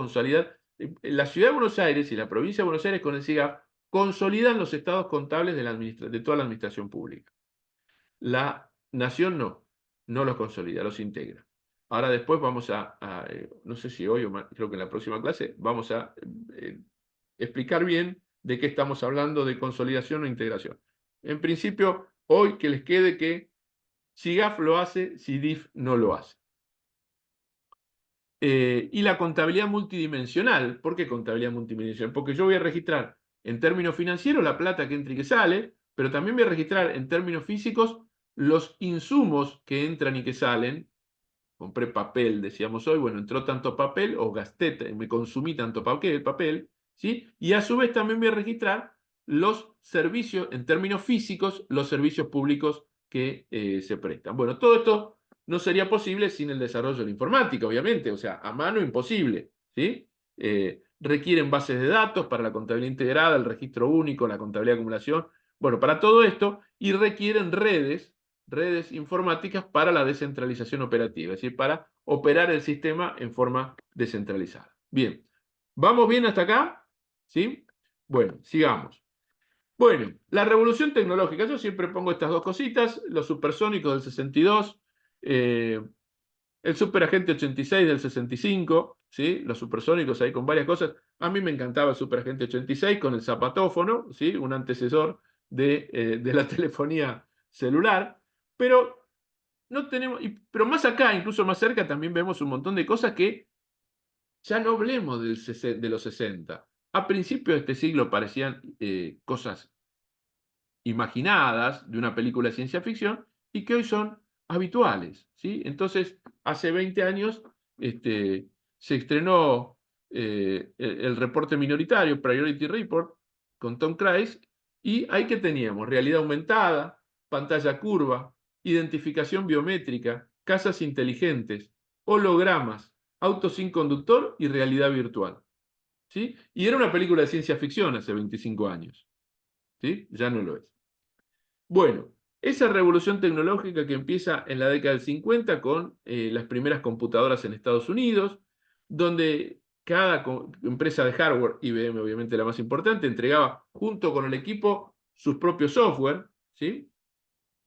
la Ciudad de Buenos Aires y la Provincia de Buenos Aires con el SIGAF consolidan los estados contables de toda la administración pública. La Nación no los consolida, los integra. Ahora después vamos no sé si hoy o creo que en la próxima clase, vamos a explicar bien de qué estamos hablando de consolidación o integración. En principio, hoy que les quede que SIGAF lo hace, SIDIF no lo hace. Y la contabilidad multidimensional. ¿Por qué contabilidad multidimensional? Porque yo voy a registrar en términos financieros la plata que entra y que sale, pero también voy a registrar en términos físicos los insumos que entran y que salen. Compré papel, decíamos hoy, bueno, entró tanto papel o gasté, me consumí tanto papel, ¿sí? Y a su vez también voy a registrar los servicios, en términos físicos, los servicios públicos que se prestan. Bueno, todo esto no sería posible sin el desarrollo de la informática, obviamente, o sea, a mano imposible, ¿sí? Requieren bases de datos para la contabilidad integrada, el registro único, la contabilidad de acumulación. Bueno, para todo esto, y requieren redes informáticas para la descentralización operativa, es decir, para operar el sistema en forma descentralizada. Bien, ¿vamos bien hasta acá? ¿Sí? Bueno, sigamos. Bueno, la revolución tecnológica, yo siempre pongo estas dos cositas, los supersónicos del 62, el superagente 86 del 65, ¿sí? Los supersónicos ahí con varias cosas. A mí me encantaba el superagente 86 con el zapatófono, ¿sí? Un antecesor de la telefonía celular, pero no tenemos, pero más acá, incluso más cerca, también vemos un montón de cosas que ya no hablemos de los 60. A principios de este siglo parecían cosas imaginadas de una película de ciencia ficción y que hoy son habituales, ¿sí? Entonces, hace 20 años se estrenó el reporte minoritario, Priority Report, con Tom Cruise, y ahí que teníamos realidad aumentada, pantalla curva, identificación biométrica, casas inteligentes, hologramas, autos sin conductor y realidad virtual, ¿sí? Y era una película de ciencia ficción hace 25 años, ¿sí? Ya no lo es. Bueno, esa revolución tecnológica que empieza en la década del 50 con las primeras computadoras en Estados Unidos, donde cada empresa de hardware, IBM obviamente la más importante, entregaba junto con el equipo sus propios software, ¿sí?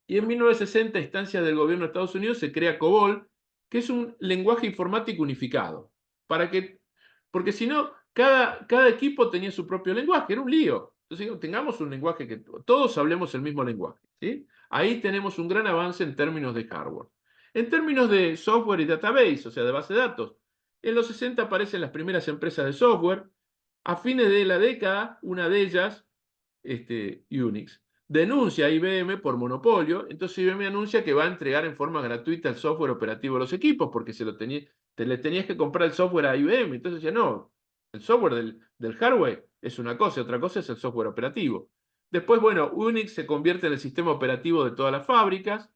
Y en 1960, a instancias del gobierno de Estados Unidos, se crea COBOL, que es un lenguaje informático unificado, porque si no, cada equipo tenía su propio lenguaje, era un lío. Entonces, tengamos un lenguaje que todos hablemos el mismo lenguaje, ¿sí? Ahí tenemos un gran avance en términos de hardware. En términos de software y database, o sea, de base de datos, en los 60 aparecen las primeras empresas de software. A fines de la década, una de ellas, Unix, denuncia a IBM por monopolio. Entonces IBM anuncia que va a entregar en forma gratuita el software operativo de los equipos, porque le tenías que comprar el software a IBM. Entonces ya no, el software del hardware es una cosa, otra cosa es el software operativo. Después, bueno, Unix se convierte en el sistema operativo de todas las fábricas.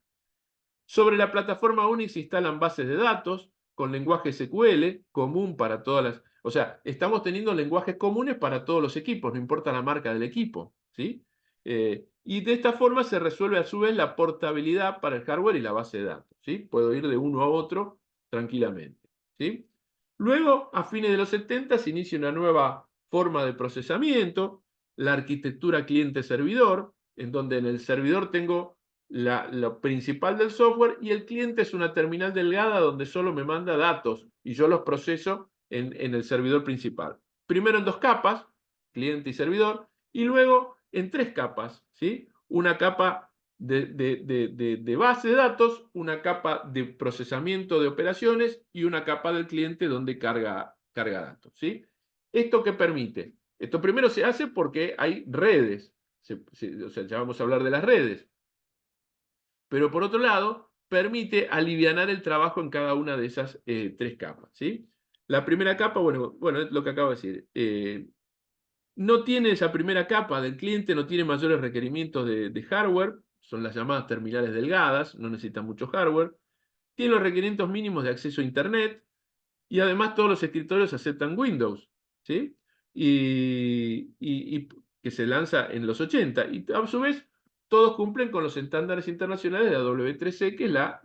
Sobre la plataforma Unix se instalan bases de datos con lenguaje SQL común para todas las... O sea, estamos teniendo lenguajes comunes para todos los equipos, no importa la marca del equipo, ¿sí? Y de esta forma se resuelve a su vez la portabilidad para el hardware y la base de datos, ¿sí? Puedo ir de uno a otro tranquilamente, ¿sí? Luego, a fines de los 70, se inicia una nueva forma de procesamiento, la arquitectura cliente-servidor, en donde en el servidor tengo lo principal del software y el cliente es una terminal delgada donde solo me manda datos y yo los proceso en el servidor principal. Primero en dos capas, cliente y servidor, y luego en tres capas, ¿sí? Una capa de base de datos, una capa de procesamiento de operaciones y una capa del cliente donde carga datos, ¿sí? ¿Esto qué permite? Esto primero se hace porque hay redes, o sea, ya vamos a hablar de las redes, pero por otro lado, permite alivianar el trabajo en cada una de esas tres capas, ¿sí? La primera capa, bueno, es lo que acabo de decir, no tiene esa primera capa del cliente, no tiene mayores requerimientos de hardware, son las llamadas terminales delgadas, no necesitan mucho hardware, tiene los requerimientos mínimos de acceso a Internet, y además todos los escritorios aceptan Windows, ¿sí? Y que se lanza en los 80, y a su vez todos cumplen con los estándares internacionales de la W3C, que es la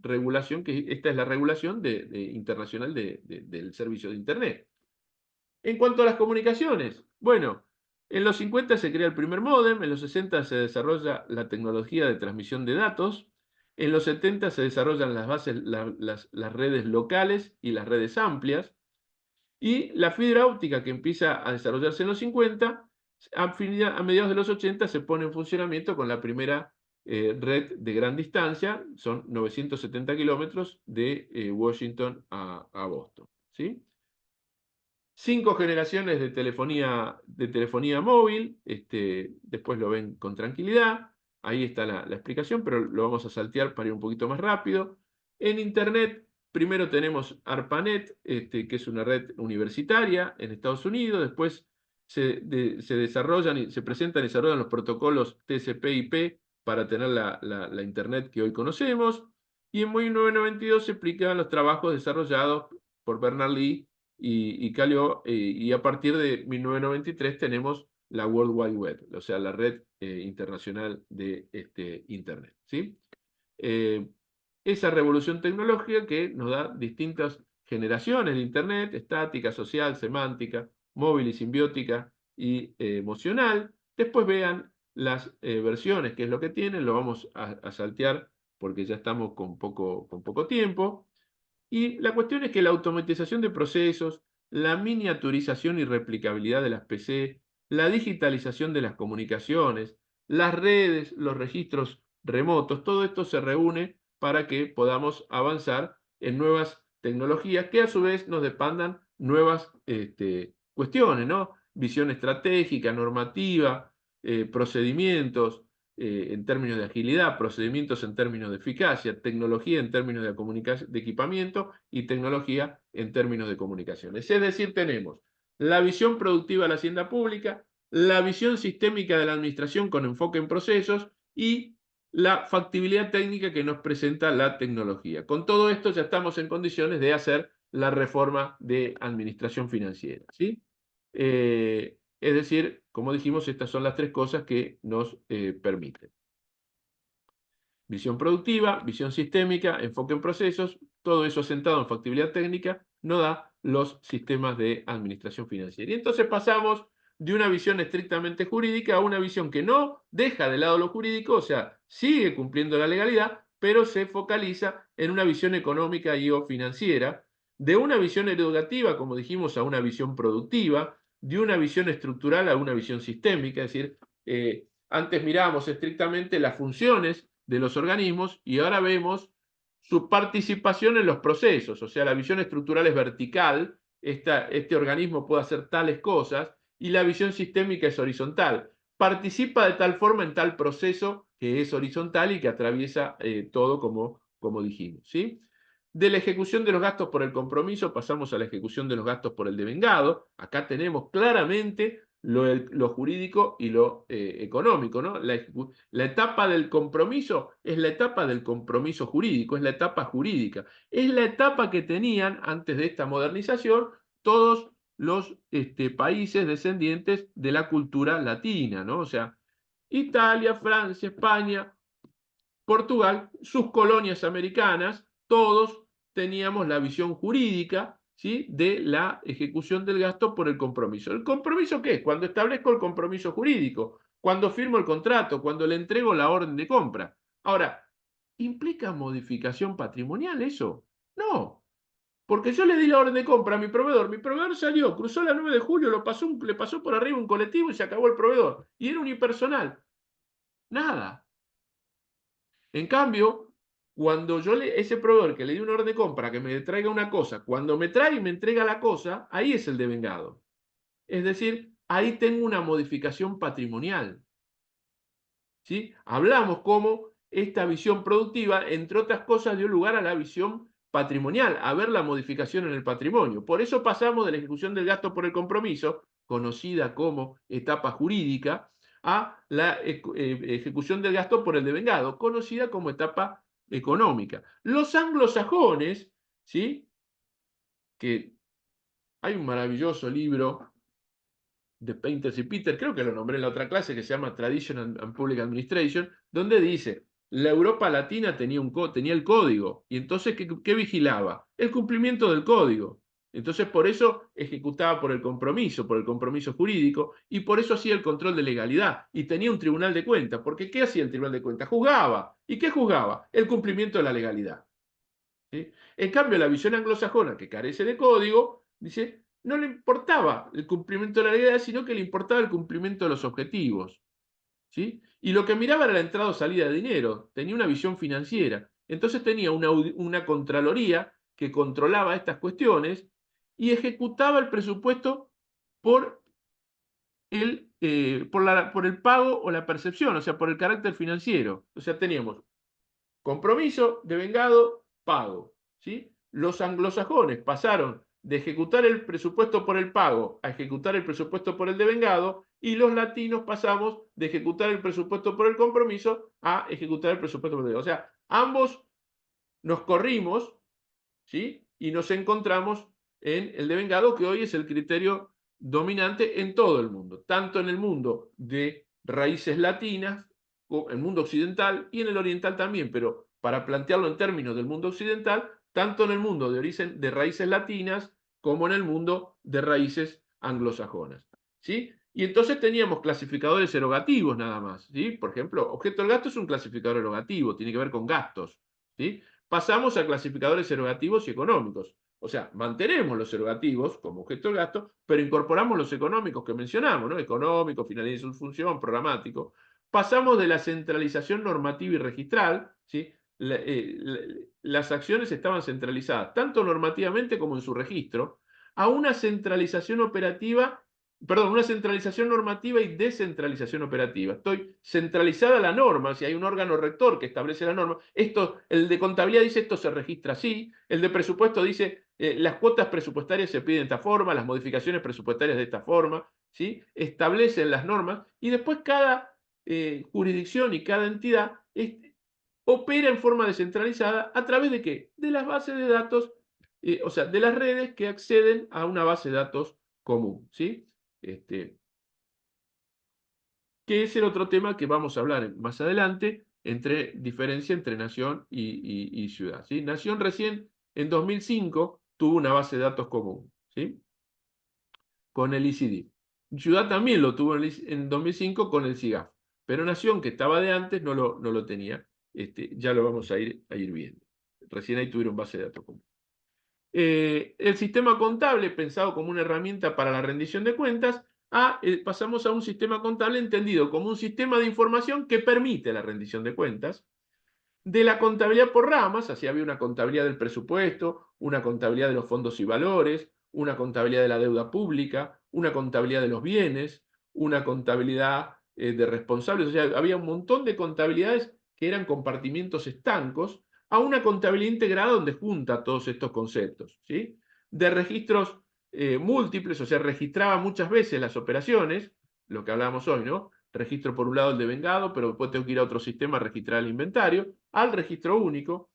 regulación, esta es la regulación internacional del servicio de Internet. En cuanto a las comunicaciones, bueno, en los 50 se crea el primer módem, en los 60 se desarrolla la tecnología de transmisión de datos, en los 70 se desarrollan las redes locales y las redes amplias, y la fibra óptica que empieza a desarrollarse en los 50, a mediados de los 80 se pone en funcionamiento con la primera red de gran distancia, son 970 kilómetros de Washington a Boston, ¿sí? 5 generaciones de telefonía móvil, después lo ven con tranquilidad, ahí está la explicación, pero lo vamos a saltear para ir un poquito más rápido. En Internet, primero tenemos ARPANET, que es una red universitaria en Estados Unidos, después se desarrollan y se presentan y desarrollan los protocolos TCP/IP para tener la Internet que hoy conocemos, y en 1992 se explican los trabajos desarrollados por Bernard-Lee y Calio, y a partir de 1993 tenemos la World Wide Web, o sea, la red internacional de Internet, ¿sí? Esa revolución tecnológica que nos da distintas generaciones de Internet, estática, social, semántica, móvil y simbiótica y emocional. Después vean las versiones, que es lo que tienen, lo vamos a saltear porque ya estamos con poco tiempo. Y la cuestión es que la automatización de procesos, la miniaturización y replicabilidad de las PC, la digitalización de las comunicaciones, las redes, los registros remotos, todo esto se reúne para que podamos avanzar en nuevas tecnologías que a su vez nos demandan nuevas cuestiones, ¿no? Visión estratégica, normativa, procedimientos, en términos de agilidad, procedimientos en términos de eficacia, tecnología en términos de equipamiento y tecnología en términos de comunicaciones. Es decir, tenemos la visión productiva de la hacienda pública, la visión sistémica de la administración con enfoque en procesos y la factibilidad técnica que nos presenta la tecnología. Con todo esto ya estamos en condiciones de hacer la reforma de administración financiera, ¿sí? Es decir, como dijimos, estas son las tres cosas que nos permiten. Visión productiva, visión sistémica, enfoque en procesos, todo eso asentado en factibilidad técnica, nos da los sistemas de administración financiera. Y entonces pasamos de una visión estrictamente jurídica a una visión que no deja de lado lo jurídico, o sea, sigue cumpliendo la legalidad, pero se focaliza en una visión económica y o financiera, de una visión educativa, como dijimos, a una visión productiva, de una visión estructural a una visión sistémica, es decir, antes mirábamos estrictamente las funciones de los organismos y ahora vemos su participación en los procesos, o sea, la visión estructural es vertical, este organismo puede hacer tales cosas, y la visión sistémica es horizontal. Participa de tal forma en tal proceso que es horizontal y que atraviesa todo como dijimos, ¿sí? De la ejecución de los gastos por el compromiso pasamos a la ejecución de los gastos por el devengado. Acá tenemos claramente lo jurídico y lo económico, ¿no? La etapa del compromiso es la etapa del compromiso jurídico, es la etapa jurídica. Es la etapa que tenían antes de esta modernización todos los países descendientes de la cultura latina, ¿no? O sea, Italia, Francia, España, Portugal, sus colonias americanas, todos teníamos la visión jurídica, ¿sí?, de la ejecución del gasto por el compromiso. ¿El compromiso qué es? Cuando establezco el compromiso jurídico, cuando firmo el contrato, cuando le entrego la orden de compra. Ahora, ¿implica modificación patrimonial eso? No, porque yo le di la orden de compra a mi proveedor salió, cruzó la 9 de julio, le pasó por arriba un colectivo y se acabó el proveedor. Y era unipersonal. Nada. En cambio, cuando ese proveedor que le di una orden de compra que me traiga una cosa, cuando me trae y me entrega la cosa, ahí es el devengado. Es decir, ahí tengo una modificación patrimonial. ¿Sí? Hablamos cómo esta visión productiva, entre otras cosas, dio lugar a la visión patrimonial, a ver la modificación en el patrimonio. Por eso pasamos de la ejecución del gasto por el compromiso, conocida como etapa jurídica, a la ejecución del gasto por el devengado, conocida como etapa económica. Los anglosajones, ¿sí?, que hay un maravilloso libro de Painters y Peter, creo que lo nombré en la otra clase, que se llama Tradition and Public Administration, donde dice, la Europa latina tenía el código, y entonces, ¿qué vigilaba? El cumplimiento del código. Entonces, por eso ejecutaba por el compromiso jurídico, y por eso hacía el control de legalidad, y tenía un tribunal de cuentas, porque ¿qué hacía el tribunal de cuentas? Juzgaba. ¿Y qué juzgaba? El cumplimiento de la legalidad. ¿Sí? En cambio, la visión anglosajona, que carece de código, dice, no le importaba el cumplimiento de la legalidad, sino que le importaba el cumplimiento de los objetivos. ¿Sí? Y lo que miraba era la entrada o salida de dinero, tenía una visión financiera. Entonces tenía una contraloría que controlaba estas cuestiones y ejecutaba el presupuesto por por el pago o la percepción, o sea, por el carácter financiero. O sea, teníamos compromiso, devengado, pago. ¿Sí? Los anglosajones pasaron de ejecutar el presupuesto por el pago a ejecutar el presupuesto por el devengado, y los latinos pasamos de ejecutar el presupuesto por el compromiso a ejecutar el presupuesto por el devengado. O sea, ambos nos corrimos, ¿sí?, y nos encontramos en el devengado, que hoy es el criterio dominante en todo el mundo, tanto en el mundo de raíces latinas, el mundo occidental y en el oriental también, pero para plantearlo en términos del mundo occidental, tanto en el mundo de raíces latinas como en el mundo de raíces anglosajonas, ¿sí? Y entonces teníamos clasificadores erogativos nada más, ¿sí? Por ejemplo, objeto del gasto es un clasificador erogativo, tiene que ver con gastos, ¿sí? Pasamos a clasificadores erogativos y económicos. O sea, mantenemos los erogativos como objeto del gasto, pero incorporamos los económicos que mencionamos, ¿no? Económico, finalidad y su función, programático. Pasamos de la centralización normativa y registral, ¿sí? Las acciones estaban centralizadas, tanto normativamente como en su registro, a una centralización operativa, perdón, una centralización normativa y descentralización operativa. Estoy centralizada la norma, si hay un órgano rector que establece la norma, esto, el de contabilidad dice esto se registra así, el de presupuesto dice las cuotas presupuestarias se piden de esta forma, las modificaciones presupuestarias de esta forma, ¿sí? Establecen las normas y después cada jurisdicción y cada entidad opera en forma descentralizada a través de ¿qué? De las bases de datos, o sea, de las redes que acceden a una base de datos común, ¿sí? Que es el otro tema que vamos a hablar más adelante, diferencia entre nación y ciudad, ¿sí? Nación recién en 2005 tuvo una base de datos común, ¿sí? Con el ICD. Ciudad también lo tuvo en 2005 con el CIGAF, pero Nación, que estaba de antes, no lo tenía. Ya lo vamos a ir viendo. Recién ahí tuvieron base de datos común. El sistema contable, pensado como una herramienta para la rendición de cuentas, pasamos a un sistema contable entendido como un sistema de información que permite la rendición de cuentas. De la contabilidad por ramas, así había una contabilidad del presupuesto, una contabilidad de los fondos y valores, una contabilidad de la deuda pública, una contabilidad de los bienes, una contabilidad de responsables, o sea, había un montón de contabilidades que eran compartimientos estancos, a una contabilidad integrada donde junta todos estos conceptos, ¿sí? De registros múltiples, o sea, registraba muchas veces las operaciones, lo que hablábamos hoy, ¿no? Registro por un lado el de vengado, pero después tengo que ir a otro sistema a registrar el inventario, al registro único,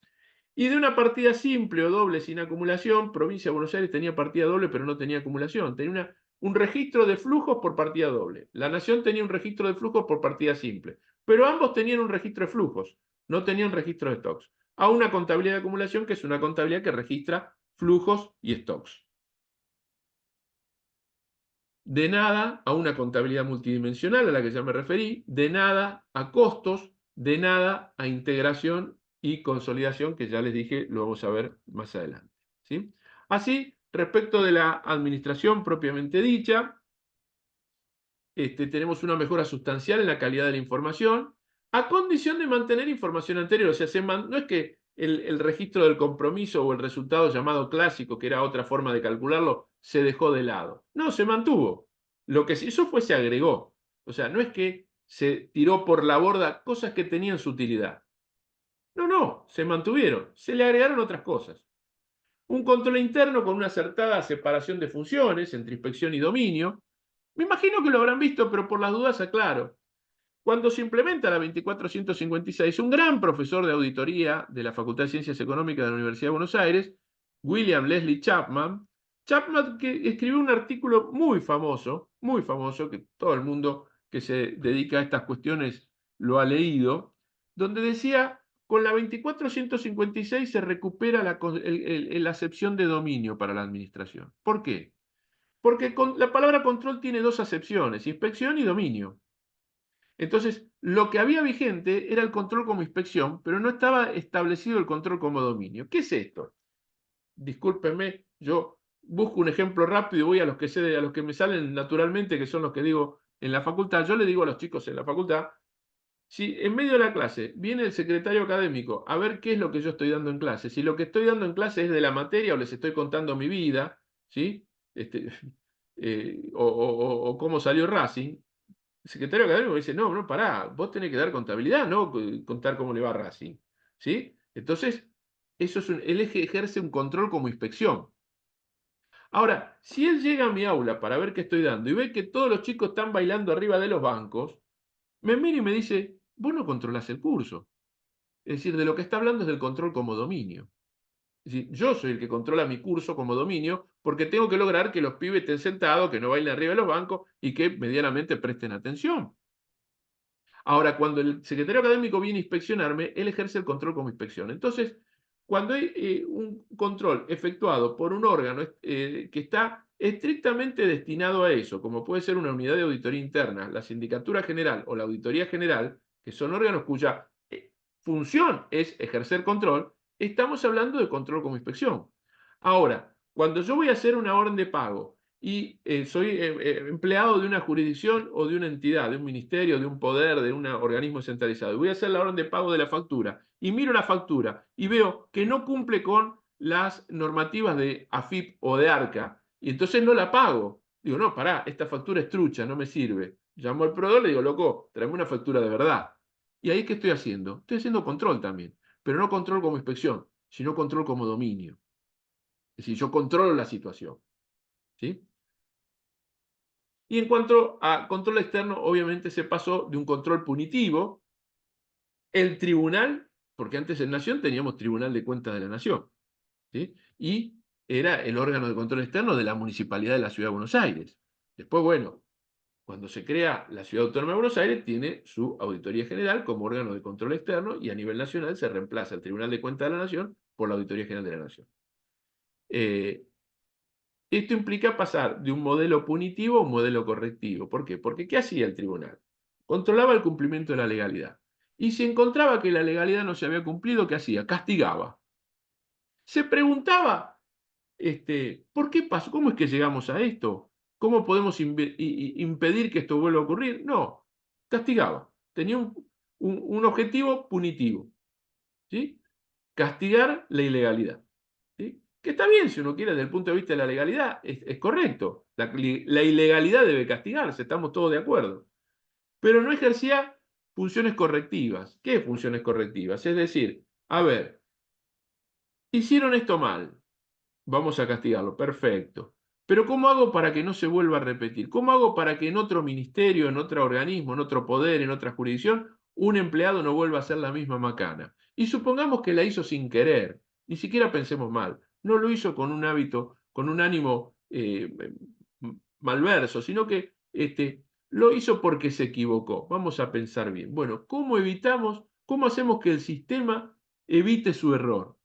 y de una partida simple o doble sin acumulación, Provincia de Buenos Aires tenía partida doble pero no tenía acumulación, tenía un registro de flujos por partida doble, la Nación tenía un registro de flujos por partida simple, pero ambos tenían un registro de flujos, no tenían registro de stocks, a una contabilidad de acumulación que es una contabilidad que registra flujos y stocks. De nada a una contabilidad multidimensional a la que ya me referí, de nada a costos, de nada a integración y consolidación, que ya les dije, lo vamos a ver más adelante, ¿sí? Así, respecto de la administración propiamente dicha, tenemos una mejora sustancial en la calidad de la información, a condición de mantener información anterior. O sea, no es que el registro del compromiso o el resultado llamado clásico, que era otra forma de calcularlo, se dejó de lado. No, se mantuvo. Lo que se hizo fue se agregó. O sea, no es que se tiró por la borda cosas que tenían su utilidad. No, se mantuvieron. Se le agregaron otras cosas. Un control interno con una acertada separación de funciones entre inspección y dominio. Me imagino que lo habrán visto, pero por las dudas aclaro. Cuando se implementa la 24156, un gran profesor de auditoría de la Facultad de Ciencias Económicas de la Universidad de Buenos Aires, William Leslie Chapman, que escribió un artículo muy famoso, que todo el mundo que se dedica a estas cuestiones lo ha leído, donde decía, con la 24156 se recupera la acepción de dominio para la administración. ¿Por qué? Porque la palabra control tiene dos acepciones, inspección y dominio. Entonces, lo que había vigente era el control como inspección, pero no estaba establecido el control como dominio. ¿Qué es esto? Discúlpenme, yo busco un ejemplo rápido y voy a los que me salen naturalmente, que son los que digo en la facultad. Yo le digo a los chicos en la facultad, si en medio de la clase viene el secretario académico a ver qué es lo que yo estoy dando en clase, si lo que estoy dando en clase es de la materia o les estoy contando mi vida, ¿sí? O cómo salió Racing, el secretario académico dice, no, pará, vos tenés que dar contabilidad, no contar cómo le va a Racing, ¿sí? Entonces, él ejerce un control como inspección. Ahora, si él llega a mi aula para ver qué estoy dando y ve que todos los chicos están bailando arriba de los bancos, me mira y me dice, vos no controlás el curso. Es decir, de lo que está hablando es del control como dominio. Es decir, yo soy el que controla mi curso como dominio porque tengo que lograr que los pibes estén sentados, que no bailen arriba de los bancos y que medianamente presten atención. Ahora, cuando el secretario académico viene a inspeccionarme, él ejerce el control como inspección. Entonces, cuando hay un control efectuado por un órgano que está estrictamente destinado a eso, como puede ser una unidad de auditoría interna, la Sindicatura General o la Auditoría General, que son órganos cuya función es ejercer control, estamos hablando de control como inspección. Ahora, cuando yo voy a hacer una orden de pago y soy empleado de una jurisdicción o de una entidad, de un ministerio, de un poder, de un organismo centralizado, y voy a hacer la orden de pago de la factura, y miro la factura y veo que no cumple con las normativas de AFIP o de ARCA, y entonces no la pago. Digo, no, pará, esta factura es trucha, no me sirve. Llamo al proveedor y le digo, loco, tráeme una factura de verdad. ¿Y ahí qué estoy haciendo? Estoy haciendo control también, pero no control como inspección, sino control como dominio. Es decir, yo controlo la situación. ¿Sí? Y en cuanto a control externo, obviamente se pasó de un control punitivo, el tribunal, porque antes en Nación teníamos Tribunal de Cuentas de la Nación, ¿sí? Y era el órgano de control externo de la Municipalidad de la Ciudad de Buenos Aires. Después, bueno, cuando se crea la Ciudad Autónoma de Buenos Aires, tiene su Auditoría General como órgano de control externo y a nivel nacional se reemplaza el Tribunal de Cuentas de la Nación por la Auditoría General de la Nación. Esto implica pasar de un modelo punitivo a un modelo correctivo. ¿Por qué? Porque ¿qué hacía el tribunal? Controlaba el cumplimiento de la legalidad. Y si encontraba que la legalidad no se había cumplido, ¿qué hacía? Castigaba. Se preguntaba, ¿por qué pasó? ¿Cómo es que llegamos a esto? ¿Cómo podemos impedir que esto vuelva a ocurrir? No, castigaba. Tenía un objetivo punitivo, ¿sí? Castigar la ilegalidad. ¿Sí? Que está bien, si uno quiere, desde el punto de vista de la legalidad, es correcto. La ilegalidad debe castigarse, estamos todos de acuerdo. Pero no ejercía funciones correctivas. ¿Qué funciones correctivas? Es decir, a ver, hicieron esto mal, vamos a castigarlo, perfecto. Pero ¿cómo hago para que no se vuelva a repetir? ¿Cómo hago para que en otro ministerio, en otro organismo, en otro poder, en otra jurisdicción, un empleado no vuelva a hacer la misma macana? Y supongamos que la hizo sin querer, ni siquiera pensemos mal, no lo hizo con un hábito, con un ánimo malverso, sino que lo hizo porque se equivocó. Vamos a pensar bien. Bueno, ¿cómo evitamos, cómo hacemos que el sistema evite su error?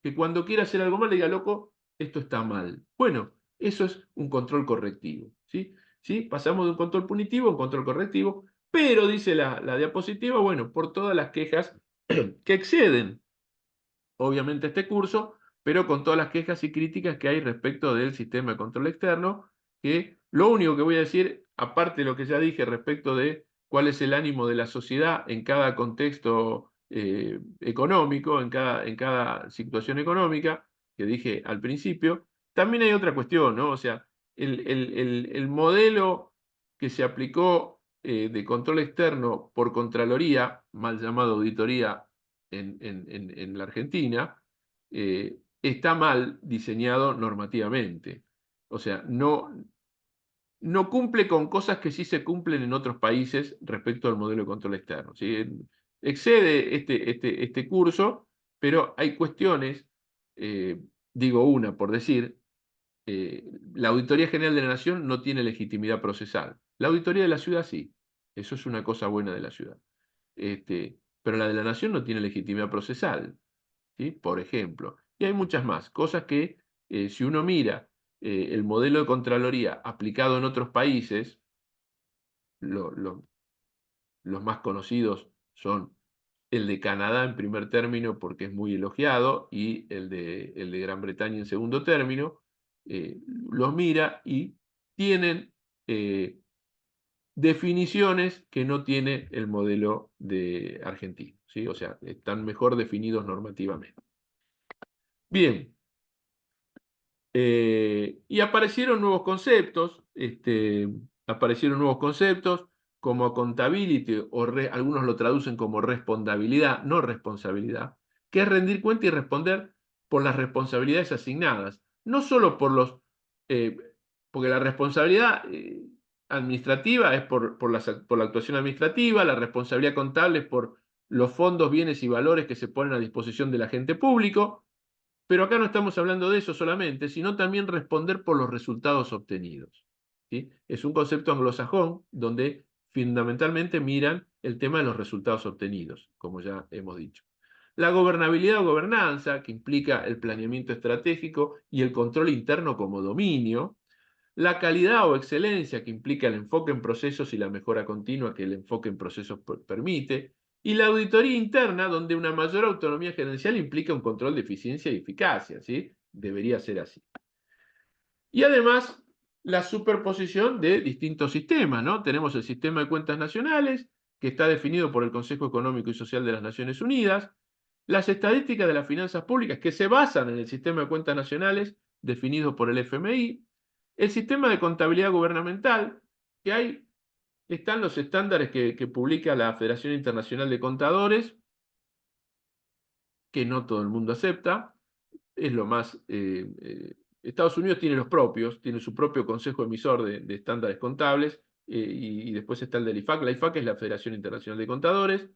Que cuando quiera hacer algo mal le diga, loco, esto está mal. Bueno, eso es un control correctivo. ¿Sí? ¿Sí? Pasamos de un control punitivo a un control correctivo, pero dice la diapositiva, bueno, por todas las quejas que exceden, obviamente, este curso, pero con todas las quejas y críticas que hay respecto del sistema de control externo, que lo único que voy a decir, aparte de lo que ya dije respecto de cuál es el ánimo de la sociedad en cada contexto económico, en cada situación económica, que dije al principio, también hay otra cuestión, ¿no? O sea, el modelo que se aplicó de control externo por Contraloría, mal llamado auditoría en la Argentina, está mal diseñado normativamente. O sea, no cumple con cosas que sí se cumplen en otros países respecto al modelo de control externo. ¿Sí? Excede este curso, pero hay cuestiones, digo una por decir, la Auditoría General de la Nación no tiene legitimidad procesal. La Auditoría de la Ciudad sí. Eso es una cosa buena de la ciudad. Pero la de la Nación no tiene legitimidad procesal, ¿sí? Por ejemplo. Y hay muchas más cosas que, si uno mira el modelo de Contraloría aplicado en otros países, los más conocidos son el de Canadá en primer término porque es muy elogiado y el de Gran Bretaña en segundo término, los mira y tienen definiciones que no tiene el modelo de argentino, ¿sí? O sea, están mejor definidos normativamente. Bien. Y aparecieron nuevos conceptos, como accountability, algunos lo traducen como responsabilidad, no responsabilidad, que es rendir cuenta y responder por las responsabilidades asignadas, no solo porque la responsabilidad administrativa es por la actuación administrativa, la responsabilidad contable es por los fondos, bienes y valores que se ponen a disposición del agente público, Pero acá no estamos hablando de eso solamente, sino también responder por los resultados obtenidos, ¿sí? Es un concepto anglosajón donde fundamentalmente miran el tema de los resultados obtenidos, como ya hemos dicho. La gobernabilidad o gobernanza, que implica el planeamiento estratégico y el control interno como dominio. La calidad o excelencia, que implica el enfoque en procesos y la mejora continua que el enfoque en procesos permite. Y la auditoría interna, donde una mayor autonomía gerencial implica un control de eficiencia y eficacia, ¿sí? Debería ser así. Y además, la superposición de distintos sistemas, ¿no? Tenemos el sistema de cuentas nacionales, que está definido por el Consejo Económico y Social de las Naciones Unidas, las estadísticas de las finanzas públicas, que se basan en el sistema de cuentas nacionales definido por el FMI, el sistema de contabilidad gubernamental, que están los estándares que publica la Federación Internacional de Contadores, que no todo el mundo acepta, es lo más... Estados Unidos tiene los propios, tiene su propio consejo emisor de estándares contables, y después está el del IFAC. La IFAC es la Federación Internacional de Contadores,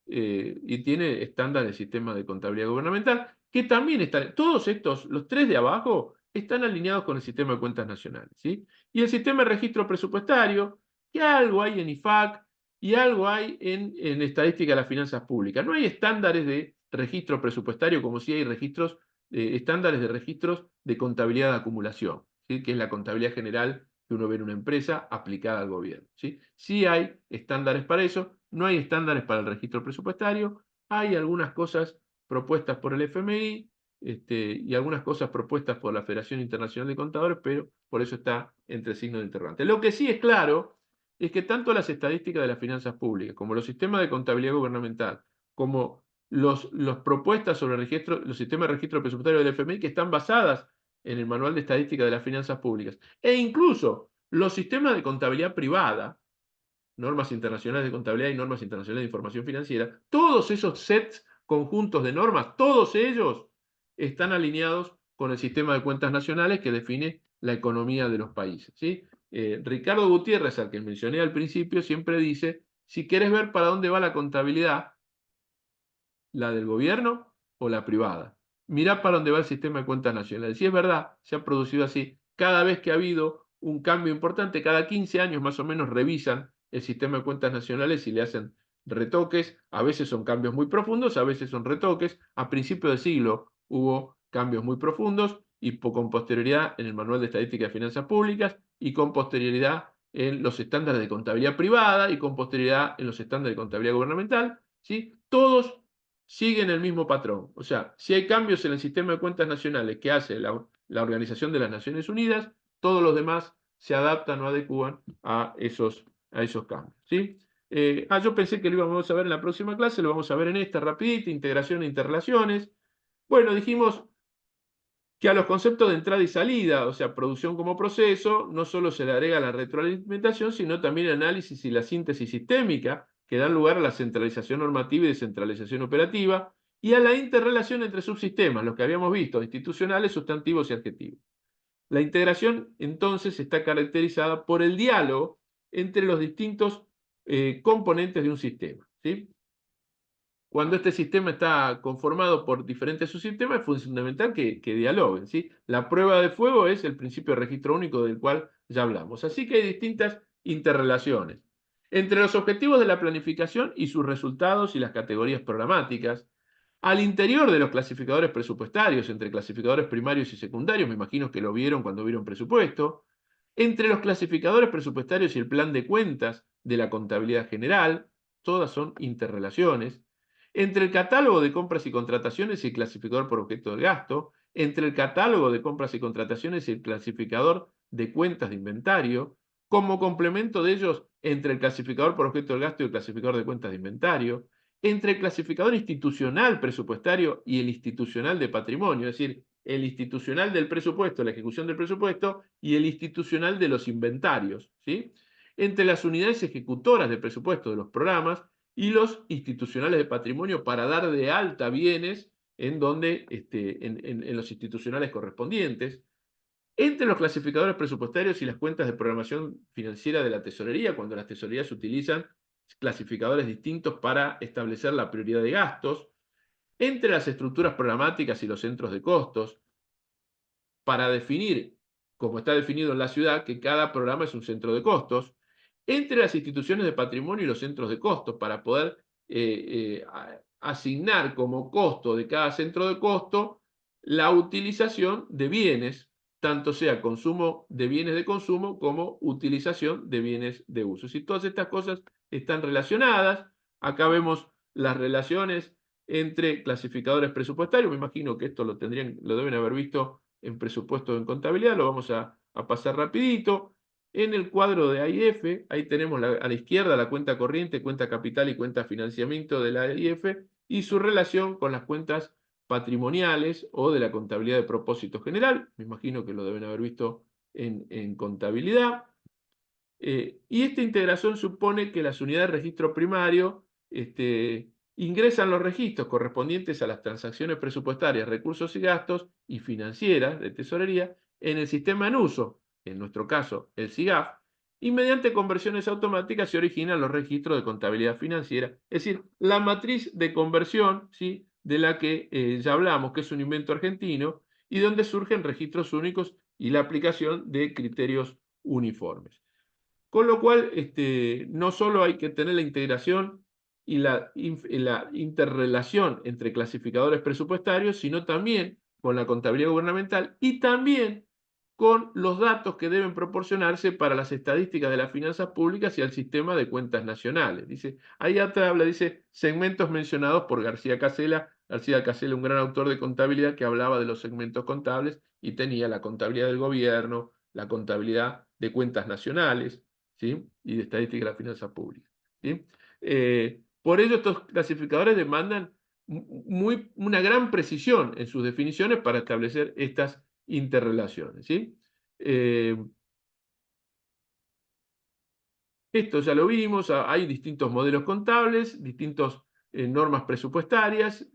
y tiene estándares de sistema de contabilidad gubernamental, que también están, todos estos, los tres de abajo, están alineados con el sistema de cuentas nacionales, ¿sí? Y el sistema de registro presupuestario, que algo hay en IFAC y algo hay en estadística de las finanzas públicas. No hay estándares de registro presupuestario como si hay registros, estándares de registros de contabilidad de acumulación, ¿sí? Que es la contabilidad general que uno ve en una empresa aplicada al gobierno, ¿sí? Sí hay estándares para eso, no hay estándares para el registro presupuestario, hay algunas cosas propuestas por el FMI, y algunas cosas propuestas por la Federación Internacional de Contadores, pero por eso está entre signos de interrogante. Lo que sí es claro es que tanto las estadísticas de las finanzas públicas, como los sistemas de contabilidad gubernamental, como los propuestas sobre los sistemas de registro presupuestario del FMI, que están basadas en el Manual de Estadística de las Finanzas Públicas, e incluso los sistemas de contabilidad privada, normas internacionales de contabilidad y normas internacionales de información financiera, todos esos sets conjuntos de normas, todos ellos están alineados con el sistema de cuentas nacionales que define la economía de los países, ¿sí? Ricardo Gutiérrez, al que mencioné al principio, siempre dice, si querés ver para dónde va la contabilidad, la del gobierno o la privada, mirá para dónde va el sistema de cuentas nacionales. Si es verdad, se ha producido así. Cada vez que ha habido un cambio importante, cada 15 años más o menos revisan el sistema de cuentas nacionales y le hacen retoques. A veces son cambios muy profundos, a veces son retoques. A principios del siglo hubo cambios muy profundos y con posterioridad en el Manual de Estadística de Finanzas Públicas y con posterioridad en los estándares de contabilidad privada y con posterioridad en los estándares de contabilidad gubernamental, ¿sí? Todos siguen el mismo patrón. O sea, si hay cambios en el sistema de cuentas nacionales que hace la Organización de las Naciones Unidas, todos los demás se adaptan o adecúan a esos cambios, ¿sí? Yo pensé que lo íbamos a ver en la próxima clase, lo vamos a ver en esta rapidita, integración e interrelaciones. Bueno, dijimos que a los conceptos de entrada y salida, o sea, producción como proceso, no solo se le agrega la retroalimentación, sino también el análisis y la síntesis sistémica, que dan lugar a la centralización normativa y descentralización operativa, y a la interrelación entre subsistemas, los que habíamos visto, institucionales, sustantivos y adjetivos. La integración, entonces, está caracterizada por el diálogo entre los distintos componentes de un sistema, ¿sí? Cuando este sistema está conformado por diferentes subsistemas, es fundamental que dialoguen, ¿sí? La prueba de fuego es el principio de registro único del cual ya hablamos. Así que hay distintas interrelaciones entre los objetivos de la planificación y sus resultados y las categorías programáticas, al interior de los clasificadores presupuestarios, entre clasificadores primarios y secundarios, me imagino que lo vieron cuando vieron presupuesto, entre los clasificadores presupuestarios y el plan de cuentas de la contabilidad general, todas son interrelaciones, entre el catálogo de compras y contrataciones y el clasificador por objeto de gasto, entre el catálogo de compras y contrataciones y el clasificador de cuentas de inventario, como complemento de ellos entre el clasificador por objeto de gasto y el clasificador de cuentas de inventario, entre el clasificador institucional presupuestario y el institucional de patrimonio, es decir, el institucional del presupuesto, la ejecución del presupuesto, y el institucional de los inventarios, ¿sí? Entre las unidades ejecutoras del presupuesto de los programas y los institucionales de patrimonio para dar de alta bienes en los institucionales correspondientes, entre los clasificadores presupuestarios y las cuentas de programación financiera de la tesorería, cuando las tesorerías utilizan clasificadores distintos para establecer la prioridad de gastos, entre las estructuras programáticas y los centros de costos, para definir, como está definido en la ciudad, que cada programa es un centro de costos, entre las instituciones de patrimonio y los centros de costos, para poder asignar como costo de cada centro de costo la utilización de bienes, tanto sea consumo de bienes de consumo como utilización de bienes de uso. Si todas estas cosas están relacionadas, acá vemos las relaciones entre clasificadores presupuestarios. Me imagino que esto lo deben haber visto en presupuesto en contabilidad, lo vamos a pasar rapidito. En el cuadro de AIF, ahí tenemos a la izquierda la cuenta corriente, cuenta capital y cuenta financiamiento de la AIF y su relación con las cuentas patrimoniales o de la contabilidad de propósito general. Me imagino que lo deben haber visto en contabilidad. Y esta integración supone que las unidades de registro primario ingresan los registros correspondientes a las transacciones presupuestarias, recursos y gastos y financieras de tesorería en el sistema en uso, en nuestro caso el SIGAF, y mediante conversiones automáticas se originan los registros de contabilidad financiera, es decir, la matriz de conversión, ¿sí?, de la que ya hablamos, que es un invento argentino, y donde surgen registros únicos y la aplicación de criterios uniformes. Con lo cual, no solo hay que tener la integración y la interrelación entre clasificadores presupuestarios, sino también con la contabilidad gubernamental y también con los datos que deben proporcionarse para las estadísticas de las finanzas públicas y al sistema de cuentas nacionales. Ahí atrás habla, dice, segmentos mencionados por García Casella. García Casella, un gran autor de contabilidad que hablaba de los segmentos contables y tenía la contabilidad del gobierno, la contabilidad de cuentas nacionales, ¿sí?, y de estadística de las finanzas públicas, ¿sí? Por ello, estos clasificadores demandan una gran precisión en sus definiciones para establecer estas interrelaciones, ¿sí? Esto ya lo vimos, hay distintos modelos contables, distintas normas presupuestarias,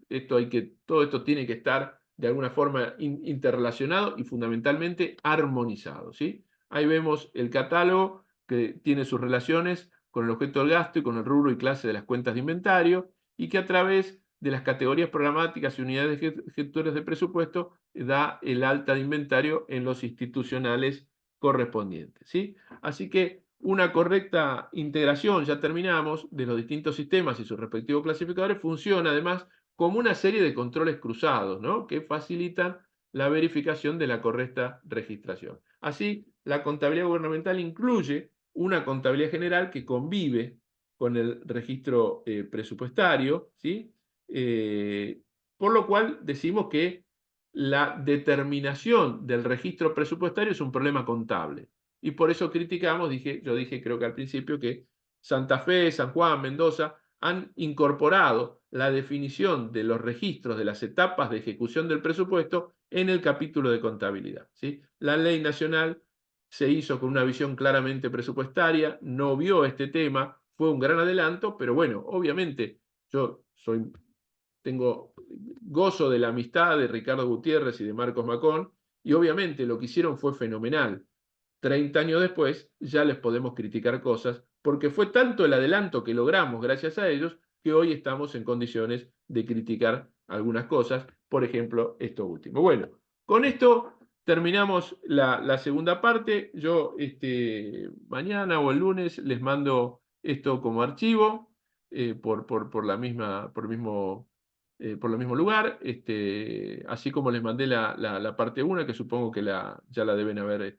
todo esto tiene que estar de alguna forma interrelacionado y fundamentalmente armonizado, ¿sí? Ahí vemos el catálogo que tiene sus relaciones con el objeto del gasto y con el rubro y clase de las cuentas de inventario, y que a través de las categorías programáticas y unidades gestores de presupuesto da el alta de inventario en los institucionales correspondientes, ¿sí? Así que una correcta integración, ya terminamos, de los distintos sistemas y sus respectivos clasificadores funciona además como una serie de controles cruzados, ¿no?, que facilitan la verificación de la correcta registración. Así, la contabilidad gubernamental incluye una contabilidad general que convive con el registro presupuestario, ¿sí? Por lo cual decimos que la determinación del registro presupuestario es un problema contable. Y por eso criticamos, yo dije creo que al principio, que Santa Fe, San Juan, Mendoza han incorporado la definición de los registros de las etapas de ejecución del presupuesto en el capítulo de contabilidad, ¿sí? La ley nacional se hizo con una visión claramente presupuestaria, no vio este tema, fue un gran adelanto, pero bueno, obviamente yo tengo gozo de la amistad de Ricardo Gutiérrez y de Marcos Macón, y obviamente lo que hicieron fue fenomenal. 30 años después ya les podemos criticar cosas, porque fue tanto el adelanto que logramos gracias a ellos que hoy estamos en condiciones de criticar algunas cosas, por ejemplo, esto último. Bueno, con esto terminamos la segunda parte. Yo mañana o el lunes les mando esto como archivo por el mismo lugar, así como les mandé la parte 1, que supongo que ya la deben haber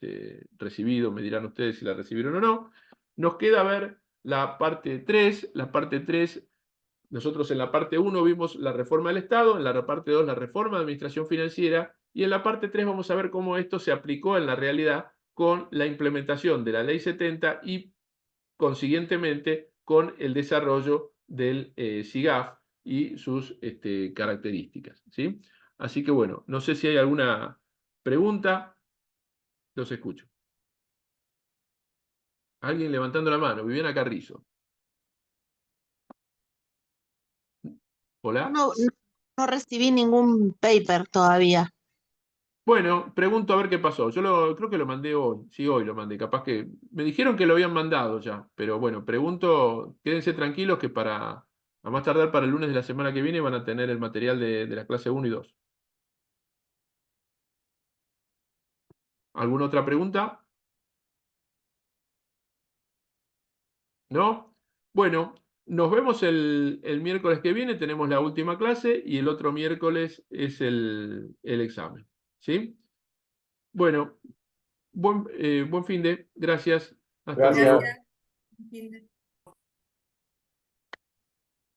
recibido, me dirán ustedes si la recibieron o no. Nos queda ver la parte 3. La parte 3, nosotros en la parte 1 vimos la reforma del Estado, en la parte 2 la reforma de administración financiera, y en la parte 3 vamos a ver cómo esto se aplicó en la realidad con la implementación de la Ley 70 y consiguientemente con el desarrollo del SIGAF y sus características, ¿sí? Así que bueno, no sé si hay alguna pregunta. Los escucho. Alguien levantando la mano. Viviana Carrizo. ¿Hola?
No recibí ningún paper todavía.
Bueno, pregunto a ver qué pasó. Creo que lo mandé hoy. Sí, hoy lo mandé. Capaz que me dijeron que lo habían mandado ya. Pero bueno, pregunto, quédense tranquilos que para A más tardar para el lunes de la semana que viene van a tener el material de la clase 1 y 2. ¿Alguna otra pregunta? ¿No? Bueno, nos vemos el miércoles que viene, tenemos la última clase y el otro miércoles es el examen. ¿Sí? Bueno, buen fin de. Gracias. Hasta
Gracias.
luego.
Gracias. Fin de-